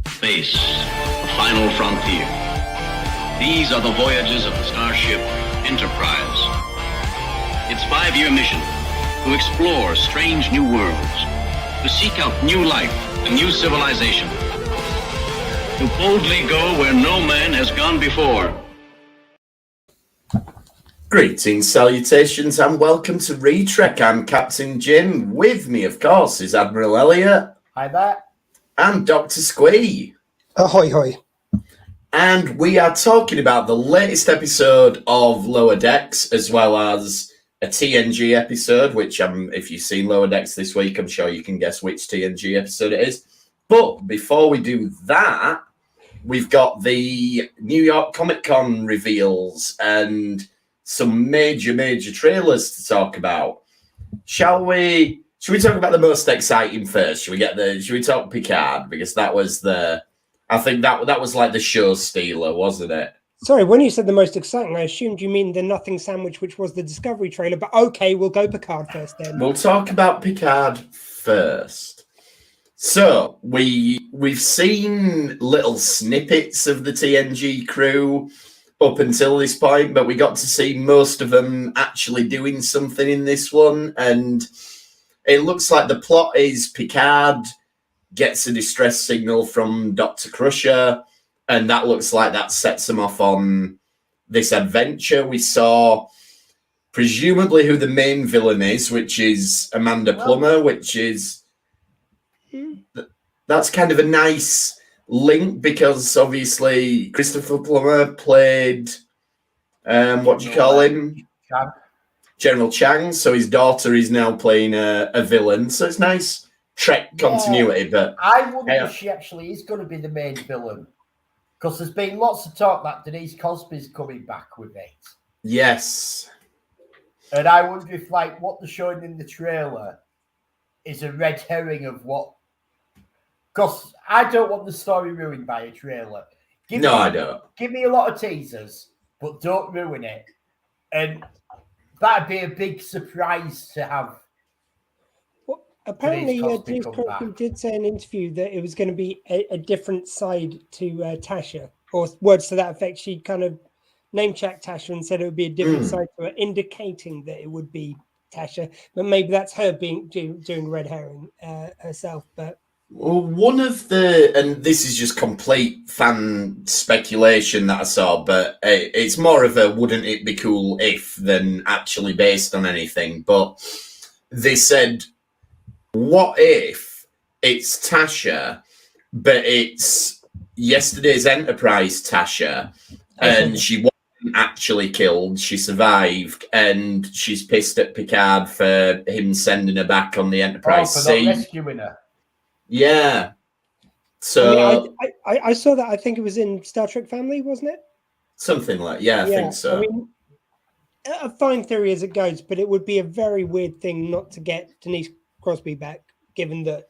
Space, the final frontier. These are the voyages of the starship Enterprise. Its 5-year mission, to explore strange new worlds, to seek out new life and new civilization, to boldly go where no man has gone before. Greetings, salutations, and welcome to Retrek. I'm Captain Jim. With me, of course, is Admiral Elliot. Hi there. And Dr. Squee. Ahoy, hoy. And we are talking about the latest episode of Lower Decks, as well as a TNG episode, which, if you've seen Lower Decks this week, I'm sure you can guess which TNG episode it is. But before we do that, we've got the New York Comic Con reveals and some major trailers to talk about. Should we talk about the most exciting first? Should we talk Picard? Because that was I think that was like the show stealer, wasn't it? Sorry, when you said the most exciting, I assumed you mean the Nothing Sandwich, which was the Discovery trailer. But okay, we'll go Picard first then. We'll talk about Picard first. So we've seen little snippets of the TNG crew up until this point, but we got to see most of them actually doing something in this one, and it looks like the plot is Picard gets a distress signal from Dr. Crusher, and that looks like that sets him off on this adventure. We saw presumably who the main villain is, which is Amanda Plummer, which is that's kind of a nice link, because obviously Christopher Plummer played what do you call him? Chang. General Chang. So his daughter is now playing a villain. So it's nice Trek continuity. But I wonder if she actually is going to be the main villain, because there's been lots of talk that Denise Cosby's coming back with it. Yes. And I wonder if what they're showing in the trailer is a red herring of what. Because I don't want the story ruined by a trailer. I don't. Give me a lot of teasers, but don't ruin it. And that'd be a big surprise to have. Well, apparently, Denise Crosby did say in an interview that it was going to be a different side to Tasha, or words to that effect. She kind of name-checked Tasha and said it would be a different side to her, indicating that it would be Tasha. But maybe that's her doing red herring herself. But well, one of the, and this is just complete fan speculation that I saw, but it's more of a wouldn't it be cool if than actually based on anything. But they said, what if it's Tasha, but it's yesterday's Enterprise Tasha, and she wasn't actually killed, she survived, and she's pissed at Picard for him sending her back on the Enterprise for C. not rescuing her. Yeah. So I saw that. I think it was in Star Trek Family, wasn't it? Something like, I think so. I mean, a fine theory as it goes, but it would be a very weird thing not to get Denise Crosby back, given that.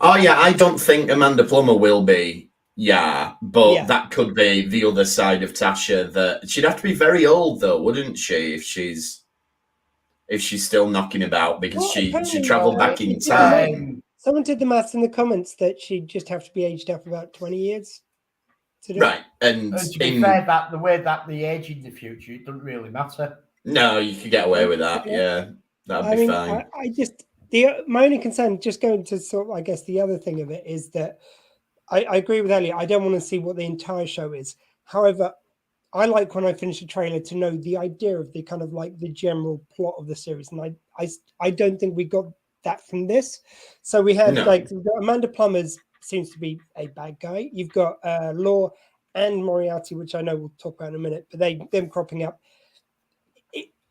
Oh yeah, I don't think Amanda Plummer will be. But that could be the other side of Tasha. That she'd have to be very old though, wouldn't she? If she's still knocking about, because she travelled back in time. Someone did the maths in the comments that she'd just have to be aged up about 20 years. Right, and to be fair, that the way that they age in the future, it doesn't really matter. No, you could get away with that. Yeah, that'd be fine. My only concern, just going to sort of, I guess, the other thing of it is that I agree with Elliot. I don't want to see what the entire show is. However, I like when I finish a trailer to know the idea of the kind of like the general plot of the series, and I don't think we got that from this. So we have we've got Amanda Plummer seems to be a bad guy. You've got Law and Moriarty, which I know we'll talk about in a minute, but them cropping up.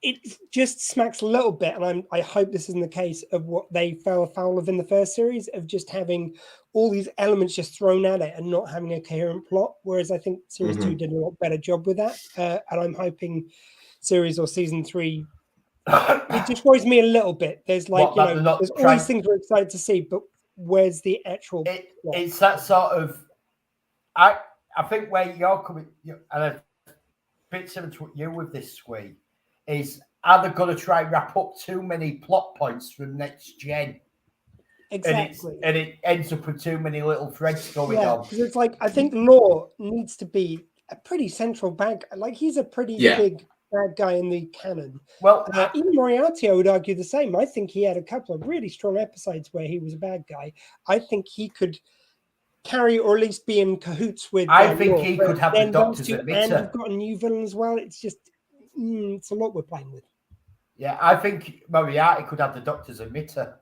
It just smacks a little bit, and I hope this isn't the case of what they fell foul of in the first series, of just having all these elements just thrown at it and not having a coherent plot. Whereas I think series 2 did a lot better job with that, and I'm hoping series or season 3. It just worries me a little bit. There's there's all these things we're excited to see, but where's the actual? It's that sort of. I think where you're coming, and a bit similar to what you with this Squee, is are they going to try and wrap up too many plot points from next gen? exactly. And it ends up with too many little threads going on. Because it's like, I think Law needs to be a pretty central bad guy. Like, he's a pretty big bad guy in the canon. Well, even Moriarty, I would argue the same. I think he had a couple of really strong episodes where he was a bad guy. I think he could carry or at least be in cahoots with. I think he could have the Doctor's emitter. And you've got a new villain as well. It's just, it's a lot we're playing with. Yeah, I think Moriarty could have the Doctor's emitter.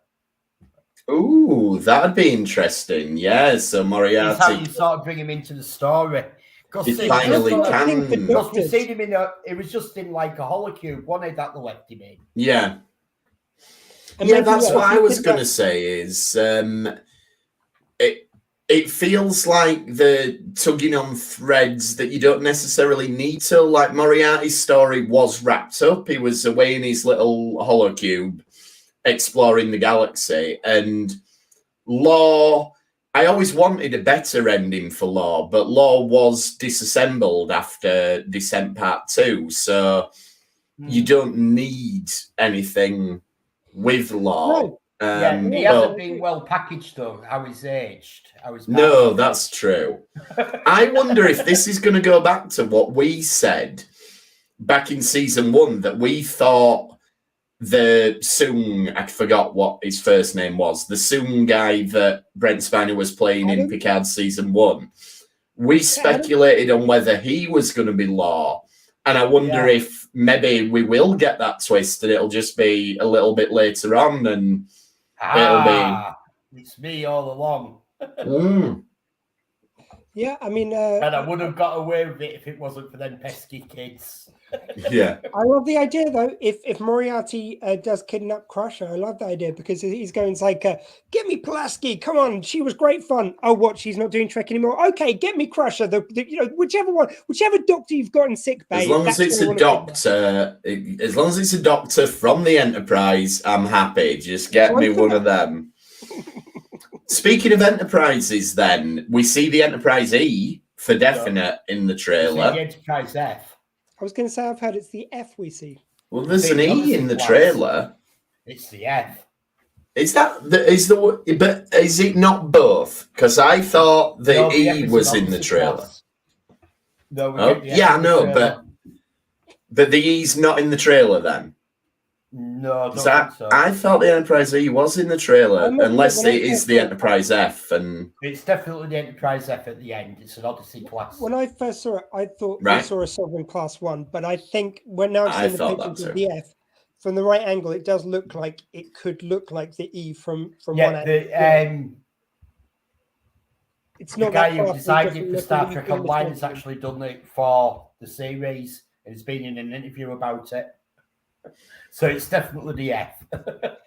Ooh, that'd be interesting. Yeah, so Moriarty. That's how you sort of bring him into the story. He finally can. Because we've seen him it was just in like a holocube, wasn't it, that they left him in? Yeah. And yeah, that's what I was going to say is it feels like the tugging on threads that you don't necessarily need to. Like Moriarty's story was wrapped up. He was away in his little holocube exploring the galaxy. And Law, I always wanted a better ending for Law, but Law was disassembled after Descent Part 2. So you don't need anything with Law. No. He hasn't been well packaged though, how he's aged. No, that's true. I wonder if this is going to go back to what we said back in season 1, that we thought the Soong, I forgot what his first name was, the Soong guy that Brent Spiner was playing in Picard season 1. We speculated on whether he was going to be Law. And I wonder if maybe we will get that twist and it'll just be a little bit later on and it'll be... It's me all along. Yeah, I mean... and I would have got away with it if it wasn't for them pesky kids. Yeah. I love the idea, though, if Moriarty does kidnap Crusher, I love that idea, because he's going like, get me Pulaski, come on, she was great fun. Oh, what, she's not doing Trek anymore? Okay, get me Crusher, whichever doctor you've got in sick bay. As long as it's a doctor from the Enterprise, I'm happy. Just get me one of them. Speaking of Enterprises, then, we see the Enterprise E for definite in the trailer. The Enterprise F. I was going to say, I've heard it's the F we see. Well, there's an E in the trailer. It's the F. But is it not both? Because I thought the E was in the trailer. No, yeah, I know, but the E's not in the trailer then. No, I don't think so. I thought the Enterprise E was in the trailer, unless it is the Enterprise F. And it's definitely the Enterprise F at the end. It's an Odyssey class. When I first saw it, I thought I saw a Sovereign Class 1, but I think when now I've seen the pictures of the F, from the right angle, it does look like it could look like the E from one angle. It's not the guy who designed it for Star Trek Online has actually done it for the series and has been in an interview about it. So it's definitely the F.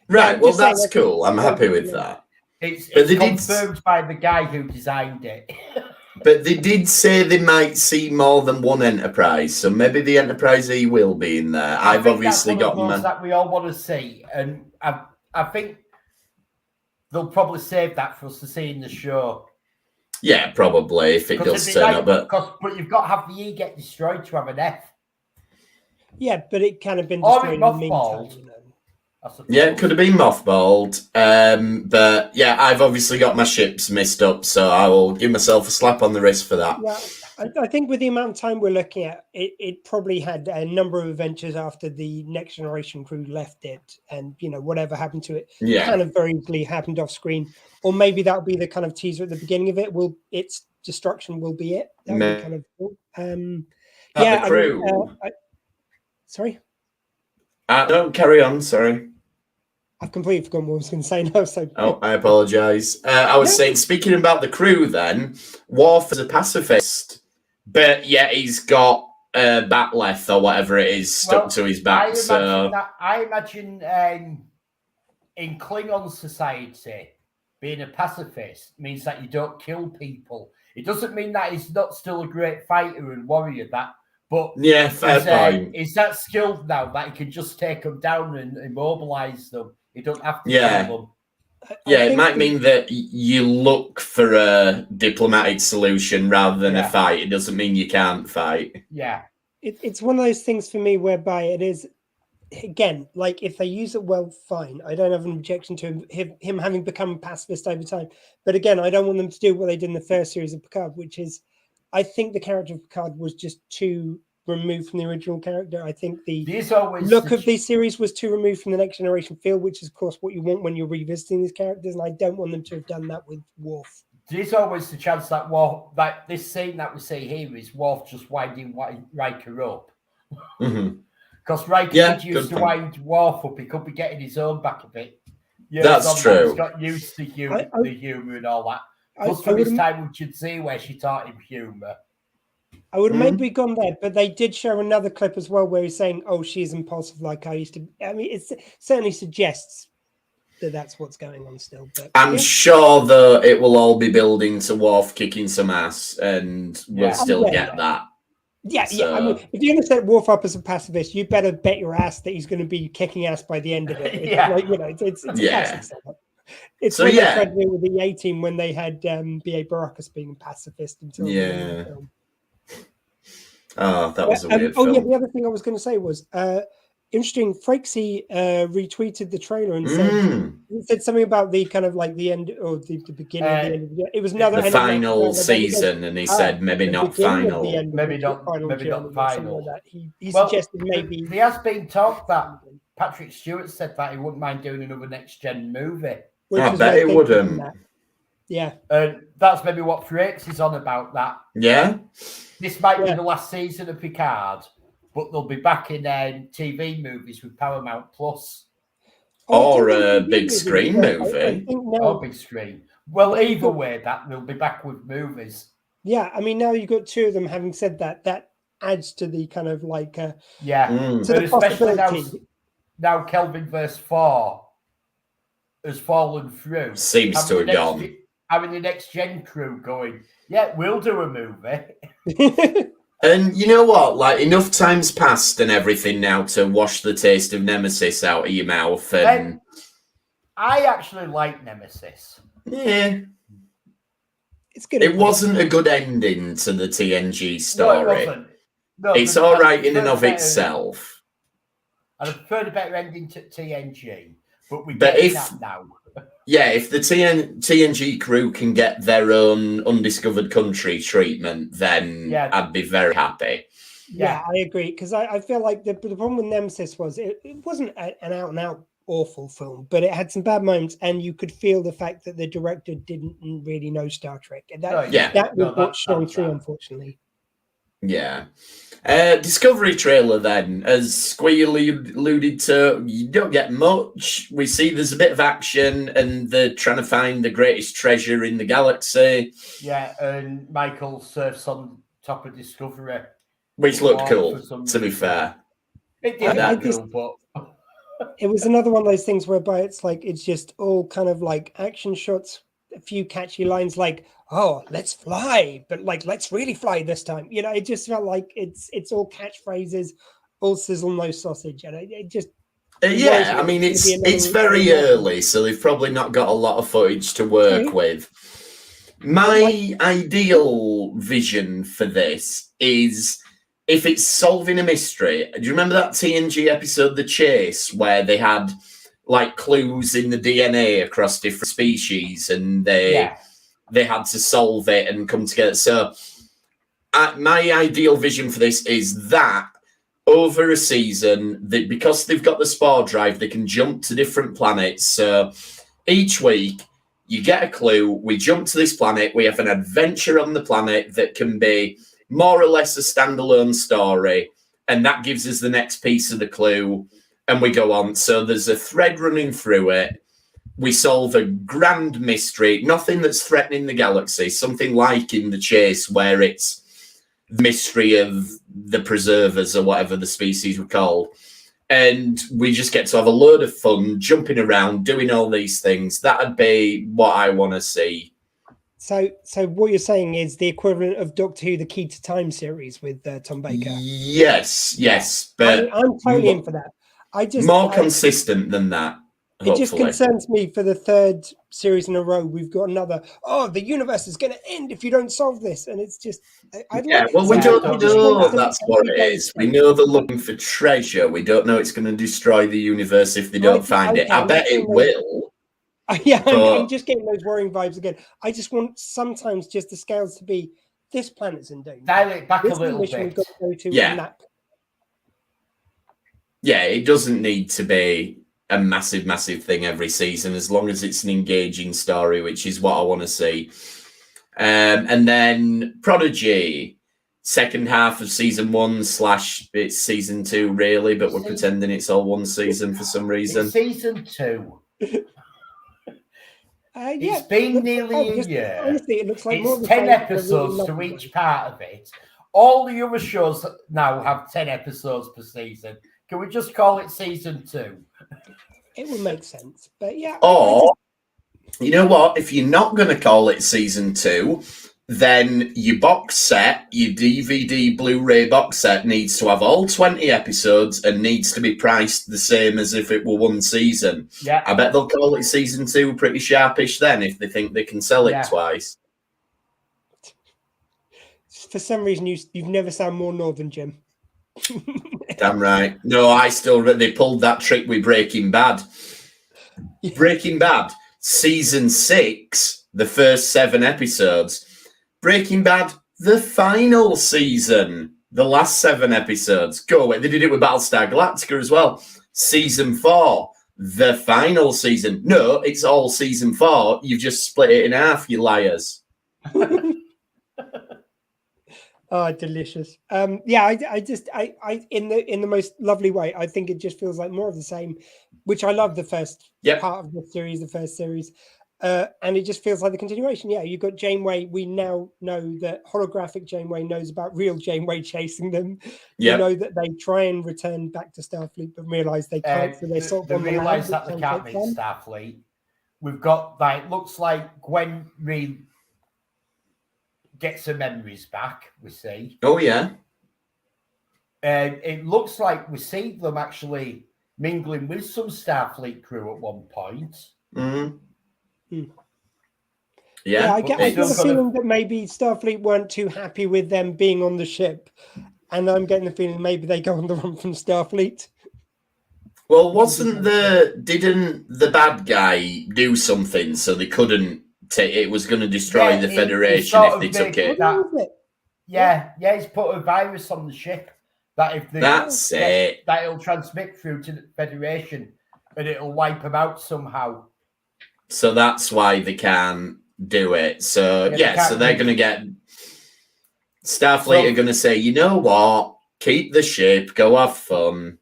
Right, well, that's cool. I'm happy with that. It's confirmed by the guy who designed it. But they did say they might see more than one Enterprise, so maybe the Enterprise E will be in there. I've obviously got those that we all want to see, and I think they'll probably save that for us to see in the show. Yeah, probably, if it does turn up. But you've got to have the E get destroyed to have an F. Yeah, but it kind of been destroyed in the meantime. Yeah, it could have been mothballed. But yeah, I've obviously got my ships messed up, so I will give myself a slap on the wrist for that. Yeah, I think with the amount of time we're looking at, it probably had a number of adventures after the Next Generation crew left it, and whatever happened to it kind of very easily happened off screen. Or maybe that'll be the kind of teaser at the beginning of it. Its destruction will be it. That'll be kind of cool. The crew. Sorry? Don't carry on, sorry. I've completely forgotten what I was going to say now. So. Oh, I apologise. I was saying, speaking about the crew then, Worf is a pacifist, but yet he's got batleth or whatever it is stuck to his back. I imagine in Klingon society, being a pacifist means that you don't kill people. It doesn't mean that he's not still a great fighter and warrior, but yeah, fair point. Is that skilled now that he can just take them down and immobilize them? He don't have to kill them. Yeah, it might mean that you look for a diplomatic solution rather than a fight. It doesn't mean you can't fight. Yeah. It's one of those things for me whereby it is again, like if they use it well, fine. I don't have an objection to him having become a pacifist over time. But again, I don't want them to do what they did in the first series of Picard, which is, I think the character of Picard was just too removed from the original character. I think the look of this series was too removed from the Next Generation feel, which is of course what you want when you're revisiting these characters, and I don't want them to have done that with Worf. There's always the chance that Worf, like this scene that we see here, is Worf just winding Riker up. Because Riker used to wind Worf up, he could be getting his own back a bit. That's true. He's got used to the humour and all that. Plus, from his time with Jadzia, where she taught him humour. I would have maybe gone there, but they did show another clip as well where he's saying, "Oh, she's impulsive like I used to." I mean, it certainly suggests that that's what's going on still. But I'm sure that it will all be building to Worf kicking some ass, and we'll still get that. Yeah. I mean, if you're going to set Worf up as a pacifist, you better bet your ass that he's going to be kicking ass by the end of it. It's a classic setup. It's what they tried to do with the A-Team when they had B.A. Baracus being a pacifist until the end of the film. Oh, that was a weird film. The other thing I was going to say was interesting. Frakesy retweeted the trailer and said something about the kind of like the end or the beginning. Of the end. It was another the final season, and he said maybe not final. Maybe not final. He suggested maybe. There has been talk that Patrick Stewart said that he wouldn't mind doing another next gen movie. I bet he wouldn't. Yeah, and that's maybe what Frakes is on about. That this might be the last season of Picard, but they'll be back in TV movies with Paramount Plus, or a big screen movie. Or big screen. Well, either way, that they'll be back with movies. Yeah, I mean, now you've got two of them. Having said that, that adds to the kind of like to the especially now Kelvin verse 4 has fallen through. Seems to have gone. Having the next gen crew going, we'll do a movie. And you know what? Like, enough time's passed and everything now to wash the taste of Nemesis out of your mouth. And I actually like Nemesis. Yeah. It's good. It wasn't a good ending to the TNG story. No, it wasn't. No, it's all right in and of itself. I'd have preferred a better ending to TNG, but we get that now. Yeah, if the TNG crew can get their own undiscovered country treatment, then I'd be very happy. Yeah, I agree. Because I feel like the problem with Nemesis was it wasn't an out-and-out awful film, but it had some bad moments, and you could feel the fact that the director didn't really know Star Trek. And that was what shone through, unfortunately. Yeah. Discovery trailer then, as Squee alluded to, you don't get much. We see there's a bit of action and they're trying to find the greatest treasure in the galaxy. Yeah, and Michael surfs on top of Discovery. Which looked cool, to be fair. It did look cool, but... It was another one of those things whereby it's like, it's just all kind of like action shots, a few catchy lines like, "Oh, let's fly," but like, "Let's really fly this time." You know, it just felt like it's all catchphrases, all sizzle, no sausage, and it just. I mean, it's very early, so they've probably not got a lot of footage to work with. My ideal vision for this is if it's solving a mystery. Do you remember that TNG episode, The Chase, where they had like clues in the DNA across different species, and they had to solve it and come together. So my ideal vision for this is that over a season, that because they've got the spore drive, they can jump to different planets. So each week you get a clue, we jump to this planet, we have an adventure on the planet that can be more or less a standalone story, and that gives us the next piece of the clue. And we go on. So there's a thread running through it. We solve a grand mystery, nothing that's threatening the galaxy, something like in The Chase, where it's the mystery of the preservers or whatever the species were called. And we just get to have a load of fun, jumping around, doing all these things. That'd be what I want to see. So what you're saying is the equivalent of Doctor Who, the Key to Time series with Tom Baker? Yes. But I'm totally in for that. Consistent than that. It just hopefully. concerns me for the third series in a row. We've got another. Oh, the universe is going to end if you don't solve this, and it's just. We don't know that's what it is. We know they're looking for treasure. We don't know it's going to destroy the universe if they don't find it. I bet it will. Yeah, I'm just getting those worrying vibes again. I just want sometimes just the scales to be this planet's in danger. Dial it back This a little mission bit. we've got to go to Yeah. in that. Yeah, it doesn't need to be a massive, massive thing every season, as long as it's an engaging story, which is what I want to see. And then Prodigy, second half of season 1 / it's season 2, really, but we're pretending it's all one season for some reason. It's season 2. Yeah, It's been nearly a year. Honestly, it looks like more It's of the 10 same, episodes really to lovely. each part of it. All the other shows now have 10 episodes per season. Can we just call it season 2? It will make sense, but yeah. Or, you know what? If you're not going to call it season 2, then your box set, your DVD Blu-ray box set, needs to have all 20 episodes and needs to be priced the same as if it were one season. Yeah. I bet they'll call it season 2 pretty sharpish then if they think they can sell it twice. For some reason, you've never sound more northern, Jim. Damn right. No, they pulled that trick with Breaking Bad. Breaking Bad, season 6, the first 7 episodes. Breaking Bad, the final season, the last 7 episodes. Go away. They did it with Battlestar Galactica as well. Season 4, the final season. No, it's all season 4. You've just split it in half, you liars. Oh, delicious. Yeah, I in the most lovely way. I think it just feels like more of the same, which I love the first part of the series, the first series. And it just feels like the continuation. Yeah, you've got Janeway. We now know that holographic Janeway knows about real Janeway chasing them. You know that they try and return back to Starfleet, but realize they can't. So they sort of realize that they can't beat Starfleet. We've got looks like Gwen gets her memories back, we see. Oh, yeah. It looks like we see them actually mingling with some Starfleet crew at one point. Mm-hmm. Yeah, I get the feeling that maybe Starfleet weren't too happy with them being on the ship. And I'm getting the feeling maybe they go on the run from Starfleet. Well, didn't the bad guy do something so they couldn't it was going to destroy the Federation if they took it? He's put a virus on the ship that if they that it'll transmit through to the Federation and it'll wipe them out somehow. So that's why they can't do it. So so they're going to get Starfleet are going to say, you know what, keep the ship, go have fun.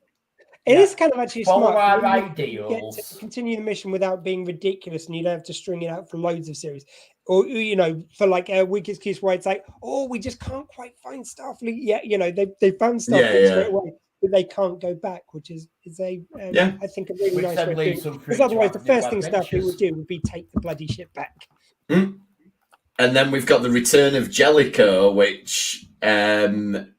It is kind of actually Follow smart. our ideals. Get to continue the mission without being ridiculous, and you don't have to string it out for loads of series. Or, for like a weak excuse where it's like, oh, we just can't quite find Starfleet yet. They found Starfleet straight away, but they can't go back, which is I think a really nice way to do it. Because otherwise, the first thing Starfleet would do would be take the bloody ship back. And then we've got the return of Jellicoe, which to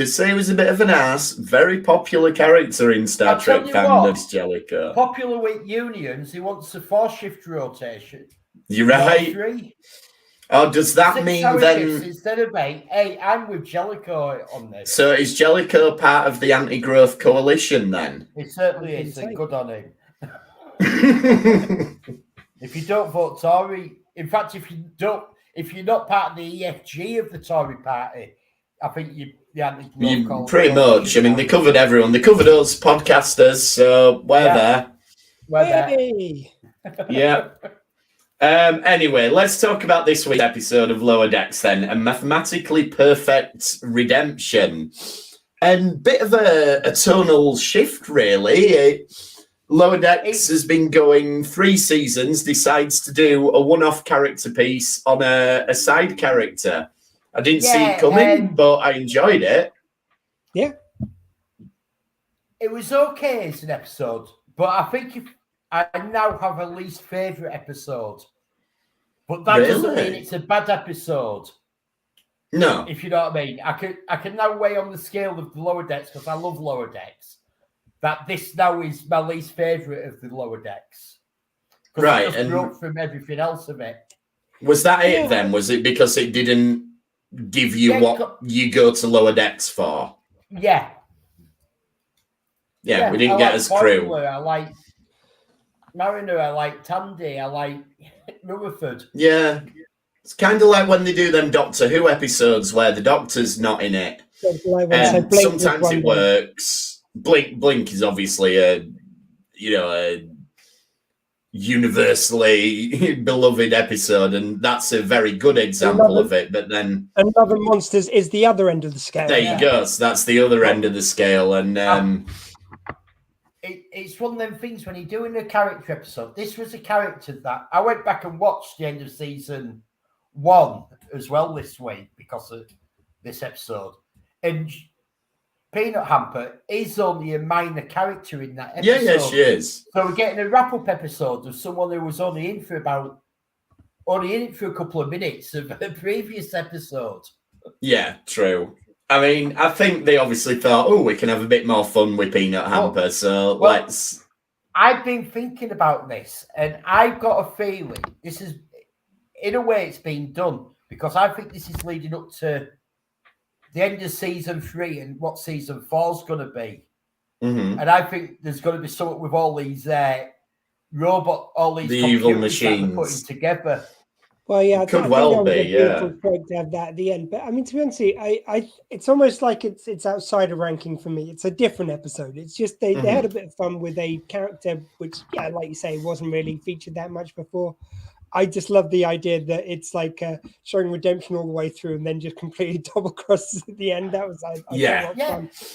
say he was a bit of an ass, very popular character in Star Trek fandoms, Jellicoe. Popular with unions, he wants a 4-shift rotation. You're right. 3. Oh, does that mean then... Instead of 8, hey, I'm with Jellicoe on this. So is Jellicoe part of the anti-growth coalition then? It certainly is, and good on him. If you don't vote Tory... In fact, if you're not part of the EFG of the Tory party, I think the anti-growth pretty much. I mean, they covered everyone. They covered us podcasters, so we're there. We're there. Yeah. Anyway, let's talk about this week's episode of Lower Decks then. A mathematically perfect redemption. And bit of a tonal shift, really. Lower Decks has been going 3 seasons, decides to do a one-off character piece on a side character. I didn't see it coming, but I enjoyed it. Yeah. It was okay as an episode, but I think I now have a least favourite episode. But that doesn't mean it's a bad episode. No. If you know what I mean. I can now weigh on the scale of the Lower Decks because I love Lower Decks. that this now is my least favourite of the Lower Decks. Right, It just broke from everything else of it. Was that it then? Was it because it didn't give you what you go to Lower Decks for? Yeah. Yeah, we didn't get as crew. Boiler, I like Mariner, I like Tandy, I like Rutherford. Yeah. It's kind of like when they do them Doctor Who episodes where the Doctor's not in it. And sometimes it works. Blink is obviously a universally beloved episode, and that's a very good example of it. But then Love and Monsters is the other end of the scale. There you go. So that's the other end of the scale, and it's one of them things when you're doing a character episode. This was a character that I went back and watched the end of season 1 as well this week because of this episode, and Peanut Hamper is only a minor character in that episode. Yeah, she is. So we're getting a wrap-up episode of someone who was only in it for a couple of minutes of a previous episode. Yeah, true. I mean, I think they obviously thought, we can have a bit more fun with Peanut Hamper, let's... I've been thinking about this, and I've got a feeling this is, in a way, it's been done, because I think this is leading up to the end of season 3 and what season 4 is going to be. Mm-hmm. And I think there's going to be something with all these all these the evil machines that putting together. Well, yeah, could well be, yeah. To have that at the end, but I mean, to be honest, it's almost like it's outside of ranking for me. It's a different episode. It's just they had a bit of fun with a character which, yeah, like you say, wasn't really featured that much before. I just love the idea that it's like showing redemption all the way through and then just completely double crosses at the end. That was fun.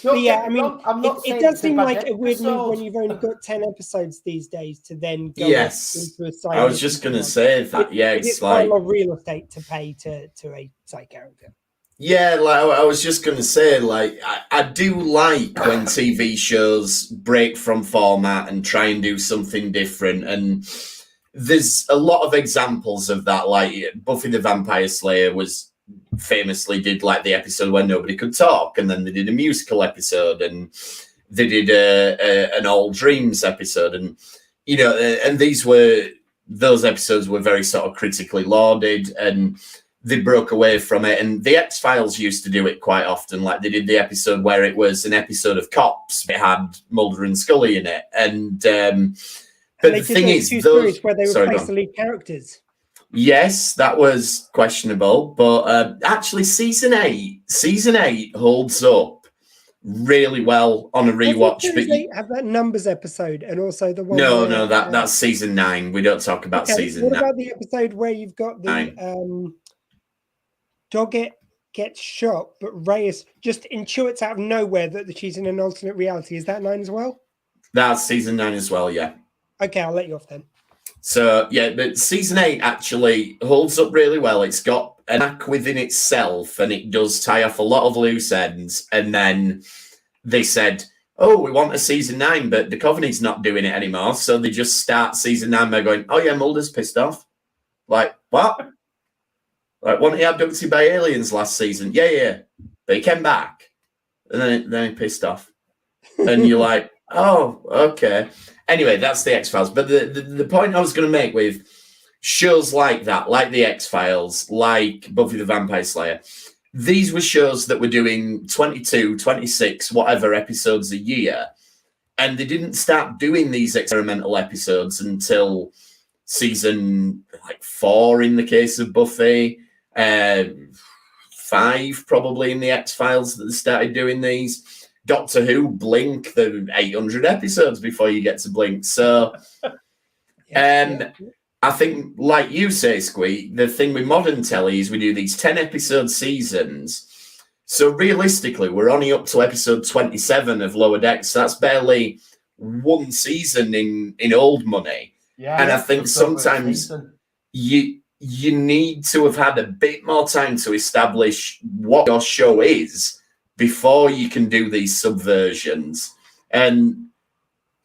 I mean, it does seem like a weird move when you've only got 10 episodes these days to then go into a side. I was just going to say that. It's like a lot of real estate to pay to a side character. Yeah, like I was just going to say, like, I do like when TV shows break from format and try and do something different, and there's a lot of examples of that. Like Buffy the Vampire Slayer famously did like the episode where nobody could talk, and then they did a musical episode, and they did an All Dreams episode, and and those episodes were very sort of critically lauded, and they broke away from it. And the X-Files used to do it quite often. Like they did the episode where it was an episode of Cops. It had Mulder and Scully in it, and but the thing is, those where they replaced the lead characters. Yes, that was questionable, but actually, season 8 holds up really well on a rewatch. But have that Numbers episode, and also the one. No, that's season 9. We don't talk about season 9. What about the episode where you've got the Doggett gets shot, but Reyes just intuits out of nowhere that she's in an alternate reality? Is that 9 as well? That's season 9 as well, yeah. Okay, I'll let you off then. So, yeah, but season 8 actually holds up really well. It's got an arc within itself, and it does tie off a lot of loose ends. And then they said, we want a season 9, but the Covenant's not doing it anymore. So they just start season 9 by going, oh, yeah, Mulder's pissed off. Like, what? Like, wasn't he abducted by aliens last season? Yeah. But he came back. And then he pissed off. And you're like, oh, okay. Anyway, that's the X-Files. But the point I was going to make with shows like that, like the X-Files, like Buffy the Vampire Slayer, these were shows that were doing 22, 26, whatever episodes a year. And they didn't start doing these experimental episodes until season 4 in the case of Buffy, 5 probably in the X-Files that they started doing these. Doctor Who, Blink, the 800 episodes before you get to Blink. So I think, like you say, Squeak, the thing with modern telly is we do these 10-episode seasons. So realistically, we're only up to episode 27 of Lower Decks. That's barely one season in old money. Yeah, and I think sometimes you need to have had a bit more time to establish what your show is before you can do these subversions. And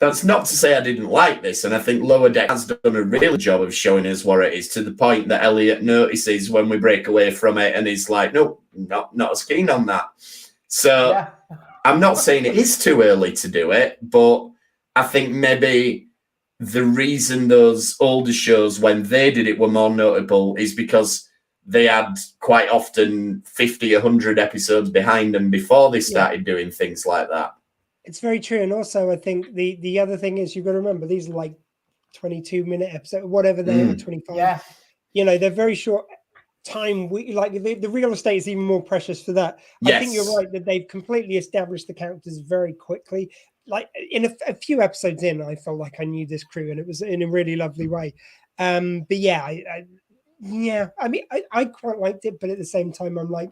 that's not to say I didn't like this. And I think Lower Deck has done a real job of showing us what it is, to the point that Elliot notices when we break away from it and he's like, no, not as keen on that. So I'm not saying it is too early to do it, but I think maybe the reason those older shows, when they did it, were more notable is because they had quite often 50, 100 episodes behind them before they started doing things like that. It's very true. And also, I think the other thing is you've got to remember, these are like 22-minute episodes, whatever they are, 25. Yeah. You know, they're very short time. The real estate is even more precious for that. Yes. I think you're right that they've completely established the characters very quickly. Like in a few episodes in, I felt like I knew this crew, and it was in a really lovely way. But yeah, I mean, I quite liked it, but at the same time, I'm like,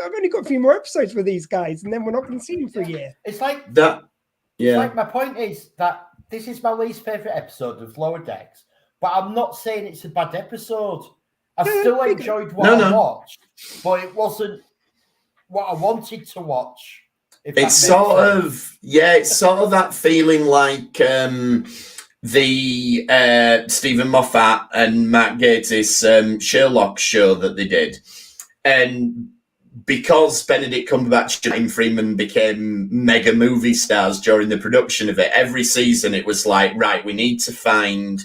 I've only got a few more episodes with these guys, and then we're not going to see them for a year. It's like that. Yeah. It's like my point is that this is my least favorite episode of Lower Decks, but I'm not saying it's a bad episode. I still enjoyed what I watched, but it wasn't what I wanted to watch. It's sort of that feeling like the Stephen Moffat and Matt Gatiss Sherlock show that they did, and because Benedict Cumberbatch and Martin Freeman became mega movie stars during the production of it, every season it was like, right, we need to find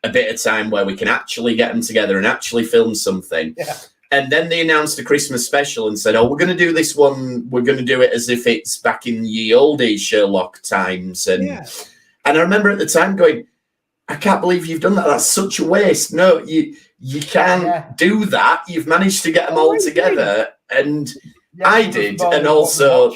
a bit of time where we can actually get them together and actually film something. Yeah. And then they announced a Christmas special and said, oh, we're going to do this one. We're going to do it as if it's back in ye olde Sherlock times. And I remember at the time going, I can't believe you've done that. That's such a waste. No, you can't do that. You've managed to get them all together. And I did. And also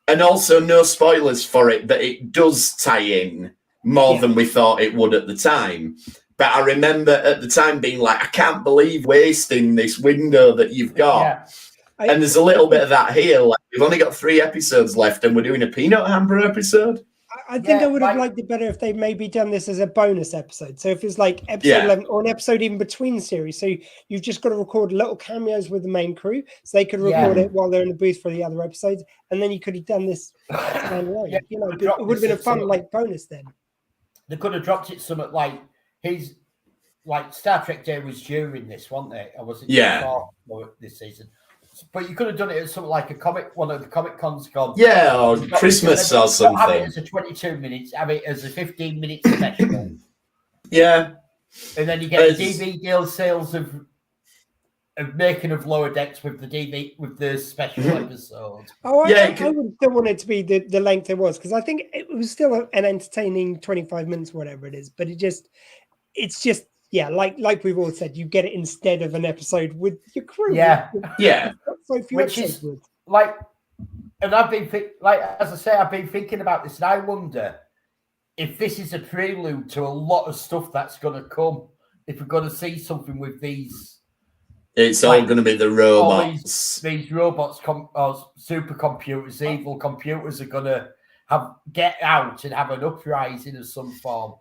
no spoilers for it, but it does tie in more than we thought it would at the time. But I remember at the time being like, I can't believe wasting this window that you've got. Yeah. And there's a little bit of that here. Like, we've only got 3 episodes left and we're doing a peanut hamper episode. I think I would have liked it better if they maybe done this as a bonus episode. So if it's like episode 11 or an episode even between series. So you've just got to record little cameos with the main crew. So they could record it while they're in the booth for the other episodes. And then you could have done this standalone. It would have been a fun bonus then. They could have dropped it somewhat like his Star Trek Day was during this, wasn't it? Or was it before this season? But you could have done it as something like one of the Comic Cons gone. Yeah, or Christmas or something. Have it as a 22 minutes, have it as a 15-minute special. Yeah. And then you get the DVD sales of making of Lower Decks with the special episode. Oh, I would still want it to be the length it was, because I think it was still an entertaining 25 minutes, whatever it is. But it's just like we've all said, you get it instead of an episode with your crew. Yeah. Which is like, and I've been as I say, I've been thinking about this, and I wonder if this is a prelude to a lot of stuff that's going to come. If we're going to see something with these. It's all going to be the robots. These robots, supercomputers, evil computers are going to get out and have an uprising of some form.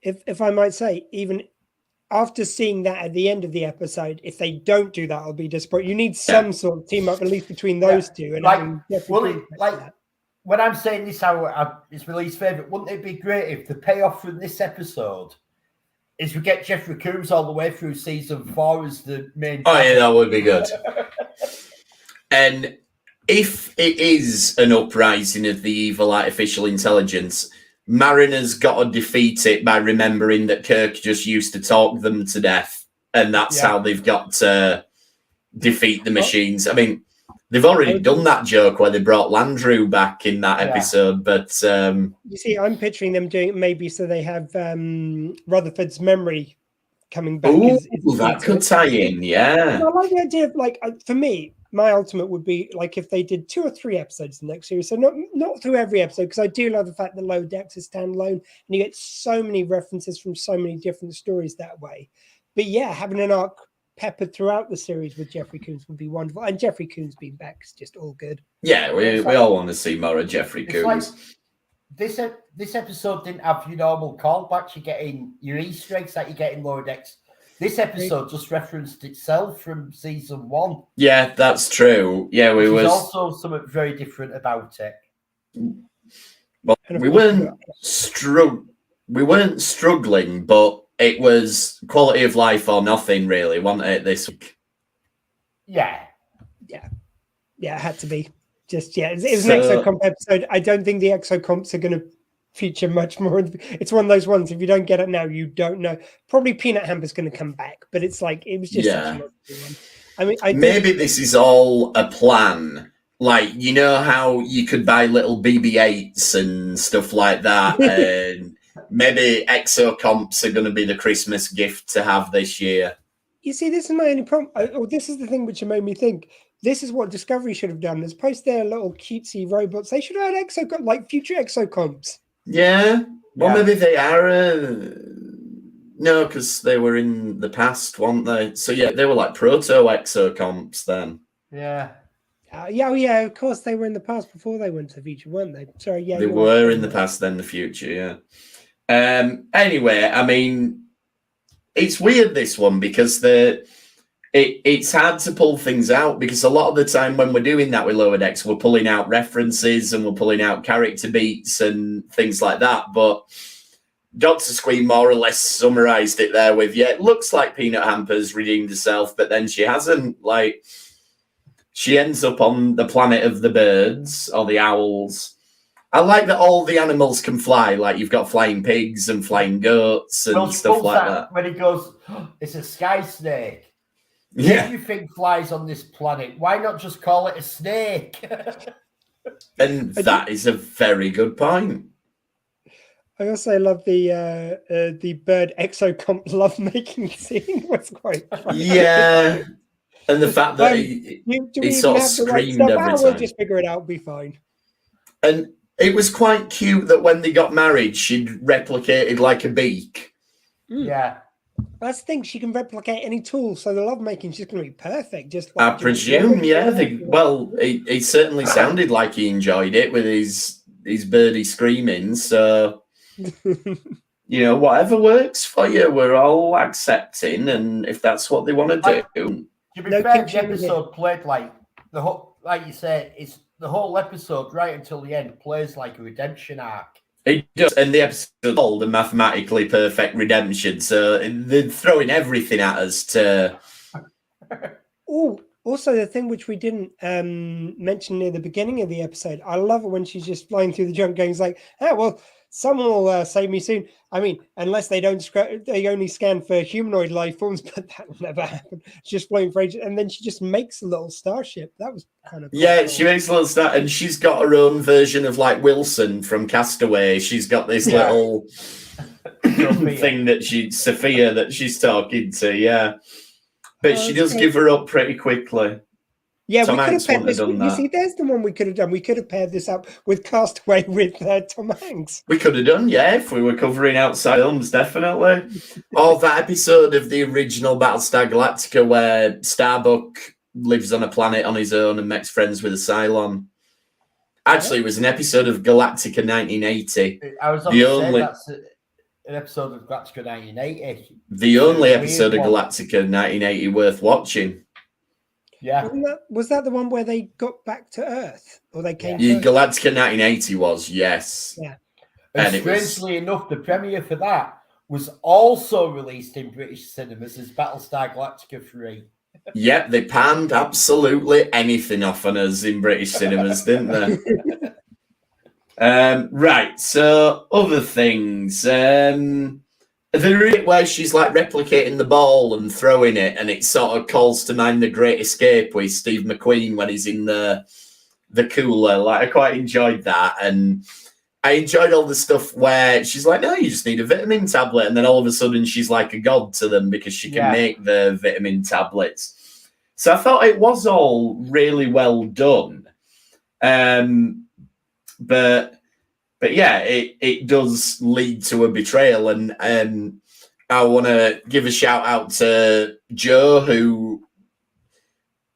If I might say, even after seeing that at the end of the episode, if they don't do that, I'll be disappointed. You need some sort of team up, at least between those two. And when I'm saying this, it's my least favourite, wouldn't it be great if the payoff from this episode is we get Jeffrey Combs all the way through season 4 as the main. Oh, yeah, that would be good. And if it is an uprising of the evil artificial intelligence, Mariner's got to defeat it by remembering that Kirk just used to talk them to death, and that's how they've got to defeat the machines. I mean, they've already done that joke where they brought Landru back in that episode, but you see, I'm picturing them doing it maybe so they have Rutherford's memory coming back. Ooh, that could tie in, yeah. I like the idea of for me, my ultimate would be if they did 2 or 3 episodes in the next series. So not through every episode, because I do love the fact that Lower Decks is standalone and you get so many references from so many different stories that way. But yeah, having an arc peppered throughout the series with Jeffrey Combs would be wonderful. And Jeffrey Combs being back is just all good. Yeah, we all want to see more of Jeffrey Combs. This episode didn't have your normal callbacks. You're getting your Easter eggs that you get in Lower Decks. This episode just referenced itself from season 1. Yeah, that's true. Yeah, There's also something very different about it. Well, we weren't struggling, but it was quality of life or nothing, really, wasn't it, this week? Yeah. It had to be. Just it was an Exocomp episode. I don't think the Exocomps are going to feature much more. It's one of those ones. If you don't get it now, you don't know. Probably Peanut Hamper's going to come back, but it's like it was just such a lovely one. I mean, maybe this is all a plan. Like, you know how you could buy little BB-8s and stuff like that, and maybe Exocomps are going to be the Christmas gift to have this year. You see, this is my only problem. This is the thing which made me think. This is what Discovery should have done. As opposed to their little cutesy robots, they should have had like future Exocomps. Yeah. Well, maybe they are. No, because they were in the past, weren't they? So yeah, they were like proto-Exocomps then. Yeah. Yeah, of course they were in the past before they went to the future, weren't they? Sorry, yeah. They were in the past, then the future, yeah. Anyway, I mean, it's weird, this one, because it's hard to pull things out, because a lot of the time when we're doing that with Lower Decks, we're pulling out references and we're pulling out character beats and things like that, but Dr. Squee more or less summarised it there with, it looks like Peanut Hamper's redeemed herself, but then she hasn't, like... She ends up on the planet of the birds, or the owls. I like that all the animals can fly, like you've got flying pigs and flying goats and stuff like that. When he goes, it's a sky snake. Yeah. What do you think flies on this planet? Why not just call it a snake? And that is a very good point. I also love the bird Exocomp lovemaking scene. Was quite funny. Yeah. And the fact that he sort of screamed every time. We'll just figure it out, we'll be fine. And it was quite cute that when they got married, she'd replicated like a beak. Yeah. That's the thing, she can replicate any tool, so the lovemaking is just going to be perfect. Just like, I presume, yeah. He certainly sounded like he enjoyed it with his birdie screaming, so... You know, whatever works for you, we're all accepting, and if that's what they want to do... To be fair, the episode played like the whole, like you said, it's the whole episode right until the end plays like a redemption arc. It does, and the episode is called the mathematically perfect redemption. So they're throwing everything at us to. Oh, also the thing which we didn't mention near the beginning of the episode. I love it when she's just flying through the junk, going like, "Ah, well, someone will save me soon." I mean, unless they only scan for humanoid life forms, but that will never happen. She's just flying for ages, and then she just makes a little starship. That was kind of cool. Yeah, she makes a little star, and she's got her own version of like Wilson from Castaway. She's got this little thing Sophia that she's talking to. Yeah, but she does give her up pretty quickly. Yeah, Tom we could Hanks have paired this. done that. You see, there's the one we could have done. We could have paired this up with Castaway with Tom Hanks. We could have done, yeah, if we were covering outside films, definitely. Or that episode of the original Battlestar Galactica where Starbuck lives on a planet on his own and makes friends with a Cylon. Actually, it was an episode of Galactica 1980. I was on that's an episode of Galactica 1980. The only episode of Galactica 1980 worth watching. Yeah. Was that the one where they got back to Earth? Or they came to Galactica 1980 was, yes. Yeah. And strangely enough, the premiere for that was also released in British cinemas as Battlestar Galactica 3. Yep, they panned absolutely anything off on us in British cinemas, didn't they? Right, so other things. The bit where she's like replicating the ball and throwing it, and it sort of calls to mind The Great Escape with Steve McQueen when he's in the cooler. Like, I quite enjoyed that, and I enjoyed all the stuff where she's like, "No, you just need a vitamin tablet," and then all of a sudden she's like a god to them because she can make the vitamin tablets. So I thought it was all really well done, but yeah, it does lead to a betrayal, and I want to give a shout out to Joe, who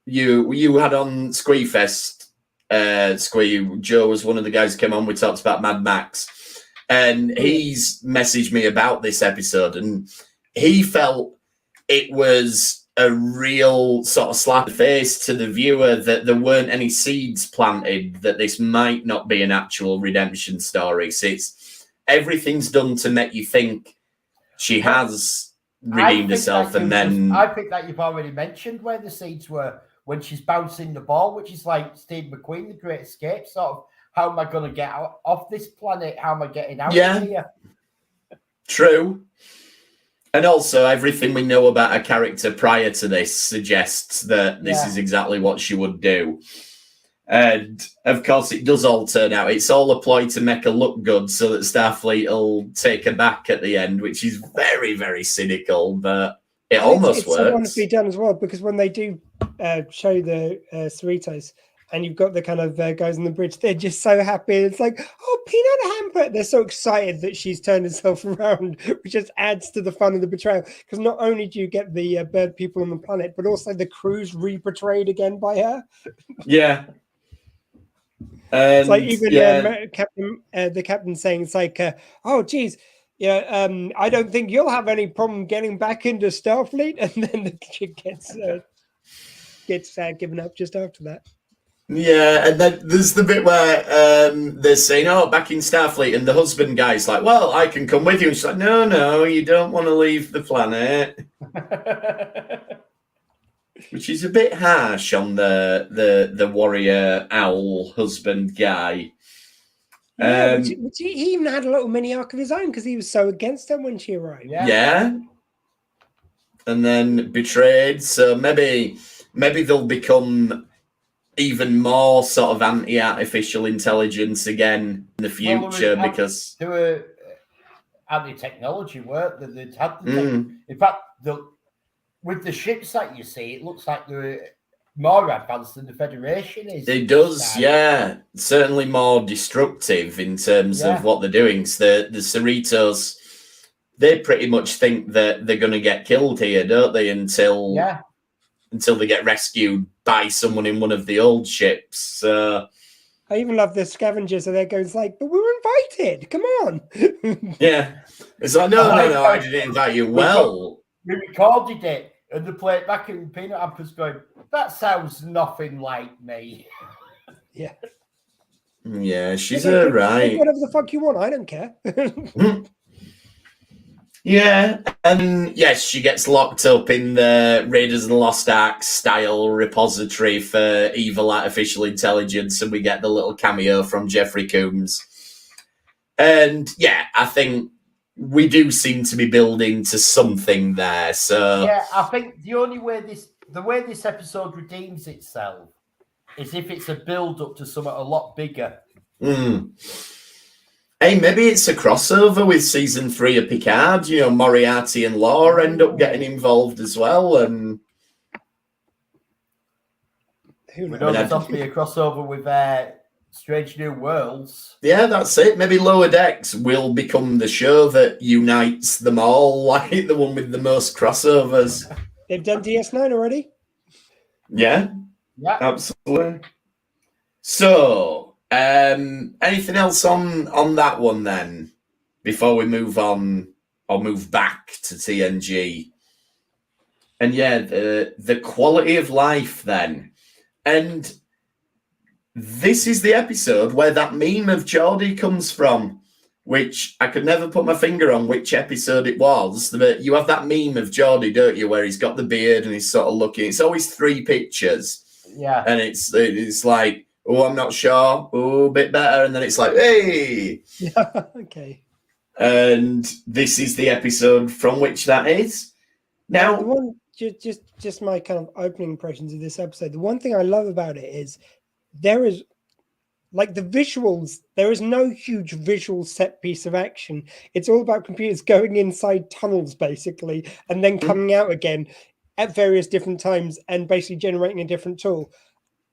you had on Squeefest. Joe was one of the guys who came on. We talked about Mad Max, and he's messaged me about this episode, and he felt it was a real sort of slap in the face to the viewer that there weren't any seeds planted that this might not be an actual redemption story. So everything's done to make you think she has redeemed herself, and then I think that you've already mentioned where the seeds were when she's bouncing the ball, which is like Steve McQueen, The Great Escape, sort of, how am I going to get out off this planet? How am I getting out of here? True. And also, everything we know about her character prior to this suggests that this is exactly what she would do. And, of course, it does all turn out. It's all a ploy to make her look good so that Starfleet will take her back at the end, which is very, very cynical, but it almost works. It's so wonderfully done as well, because when they do show the Cerritos, and you've got the kind of guys on the bridge, they're just so happy. It's like, oh, peanut hamper. They're so excited that she's turned herself around, which just adds to the fun of the betrayal. Because not only do you get the bird people on the planet, but also the crew's re-betrayed again by her. Yeah. It's like even the captain saying, it's like, oh, geez, I don't think you'll have any problem getting back into Starfleet. And then the chick gets given up just after that. Yeah, and then there's the bit where they're saying, oh, back in Starfleet, and the husband guy's like, well, I can come with you. And she's like, no, you don't want to leave the planet. Which is a bit harsh on the warrior owl husband guy. Which he even had a little mini arc of his own because he was so against her when she arrived. Yeah. And then betrayed. So maybe they'll become even more sort of anti-artificial intelligence again in the future because there were anti-technology work that they'd had. In fact, with the ships that you see, it looks like they're more advanced than the Federation is. It does, yeah. Certainly more destructive in terms of what they're doing. So the Cerritos, they pretty much think that they're going to get killed here, don't they? Until they get rescued by someone in one of the old ships. I even love the scavengers, and there goes like, but we were invited. Come on. Yeah. It's like, no, I didn't invite you. Well, we recorded it, and they play it back, and Peanut Hamper's going, that sounds nothing like me. Yeah. Yeah, she's right. Whatever the fuck you want, I don't care. Yeah, and yes, she gets locked up in the Raiders of the Lost Ark style repository for evil artificial intelligence, and we get the little cameo from Jeffrey Combs. And yeah, I think we do seem to be building to something there. So yeah, I think the way this episode redeems itself is if it's a build up to something a lot bigger. Hey, maybe it's a crossover with season 3 of Picard. Moriarty and Law end up getting involved as well. And we know there's obviously a crossover with Strange New Worlds. Yeah, that's it. Maybe Lower Decks will become the show that unites them all, like the one with the most crossovers. They've done DS9 already. Yeah, absolutely. So, anything else on that one then, before we move on or move back to TNG? And yeah, the quality of life then. And this is the episode where that meme of Geordie comes from, which I could never put my finger on which episode it was. But you have that meme of Geordie, don't you, where he's got the beard and he's sort of looking. It's always 3 pictures. Yeah. And it's like, oh, I'm not sure. Oh, a bit better. And then it's like, hey. Yeah, okay. And this is the episode from which that is. Now, the one, just my kind of opening impressions of this episode. The one thing I love about it is there is, like the visuals, there is no huge visual set piece of action. It's all about computers going inside tunnels, basically, and then coming out again at various different times and basically generating a different tool.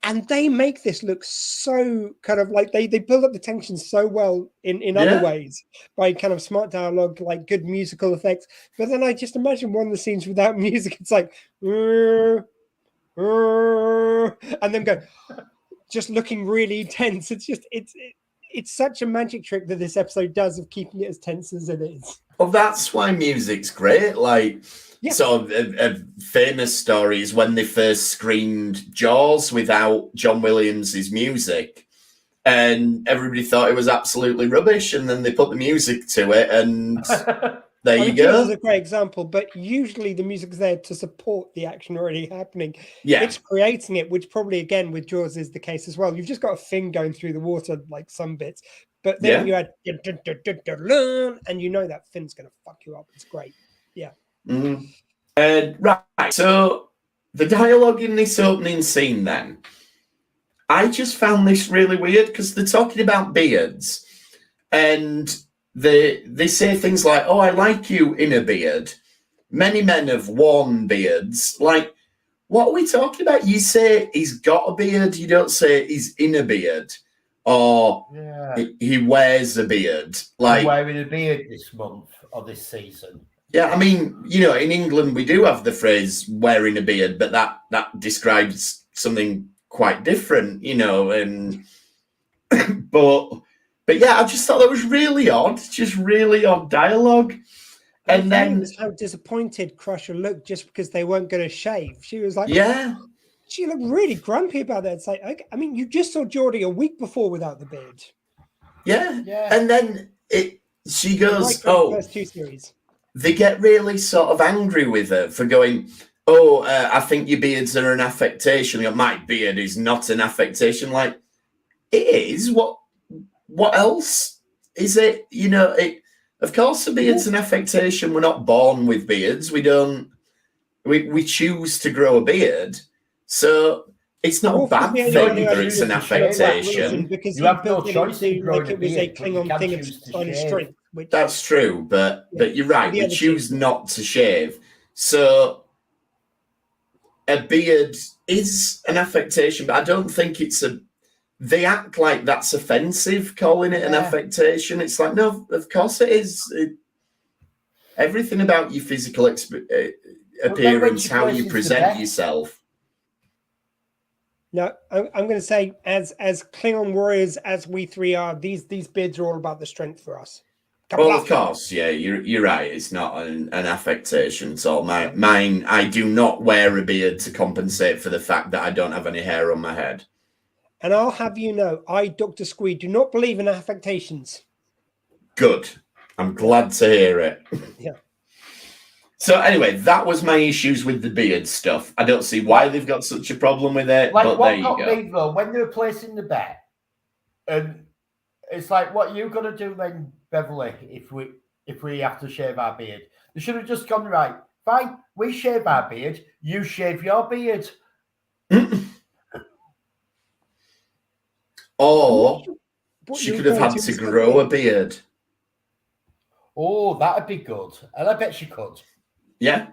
And they make this look so kind of like they build up the tension so well in other ways by kind of smart dialogue, like good musical effects. But then I just imagine one of the scenes without music, it's like, and then go, just looking really tense. It's just, it's such a magic trick that this episode does of keeping it as tense as it is. Well, that's why music's great. Like, sort of a famous story is when they first screened Jaws without John Williams' music. And everybody thought it was absolutely rubbish. And then they put the music to it. And There you Jaws go. is a great example, but usually the music's there to support the action already happening. Yeah. It's creating it, which probably, again, with Jaws is the case as well. You've just got a fin going through the water, like some bits, but then you add, and you know that fin's going to fuck you up. It's great. Yeah. Right. So the dialogue in this opening scene then, I just found this really weird because they're talking about beards and they say things like, oh, I like you in a beard. Many men have worn beards. Like, what are we talking about? You say he's got a beard. You don't say he's in a beard or he wears a beard. Like, I'm wearing a beard this month or this season. Yeah, I mean, in England we do have the phrase wearing a beard, but that describes something quite different, and but yeah, I just thought that was really odd, just really odd dialogue. And then was how disappointed Crusher looked just because they weren't going to shave. She was like, yeah, she looked really grumpy about that. It's like, okay, I mean, you just saw Geordie a week before without the beard. Yeah. And then she goes, first two series. They get really sort of angry with her for going, oh, I think your beards are an affectation. My beard is not an affectation. Like, it is. What else is it? Of course, a beard's an affectation. We're not born with beards. We don't. We choose to grow a beard. So it's not a bad thing that it's an affectation. Because you have no choice in growing it was a Klingon thing of trying strength. That's true, but you're right. We choose not to shave. So a beard is an affectation, but I don't think it's they act like that's offensive, calling it an affectation. It's like, no, of course it is. Everything about your physical appearance, how you present yourself. No, I'm going to say, as Klingon warriors, as we three are, these beards are all about the strength for us. Well, of course, yeah, you're right. It's not an affectation. So mine, I do not wear a beard to compensate for the fact that I don't have any hair on my head. And I'll have you know, I, Dr. Squee, do not believe in affectations. Good. I'm glad to hear it. Yeah. So anyway, that was my issues with the beard stuff. I don't see why they've got such a problem with it, but there you go. Me, though, when they were placing the bet, and it's like, what are you going to do then, Beverly, if we have to shave our beard? They should have just gone, right, fine, we shave our beard, you shave your beard. Or she could have had to grow a beard. Oh, that'd be good. And I bet she could. Yeah.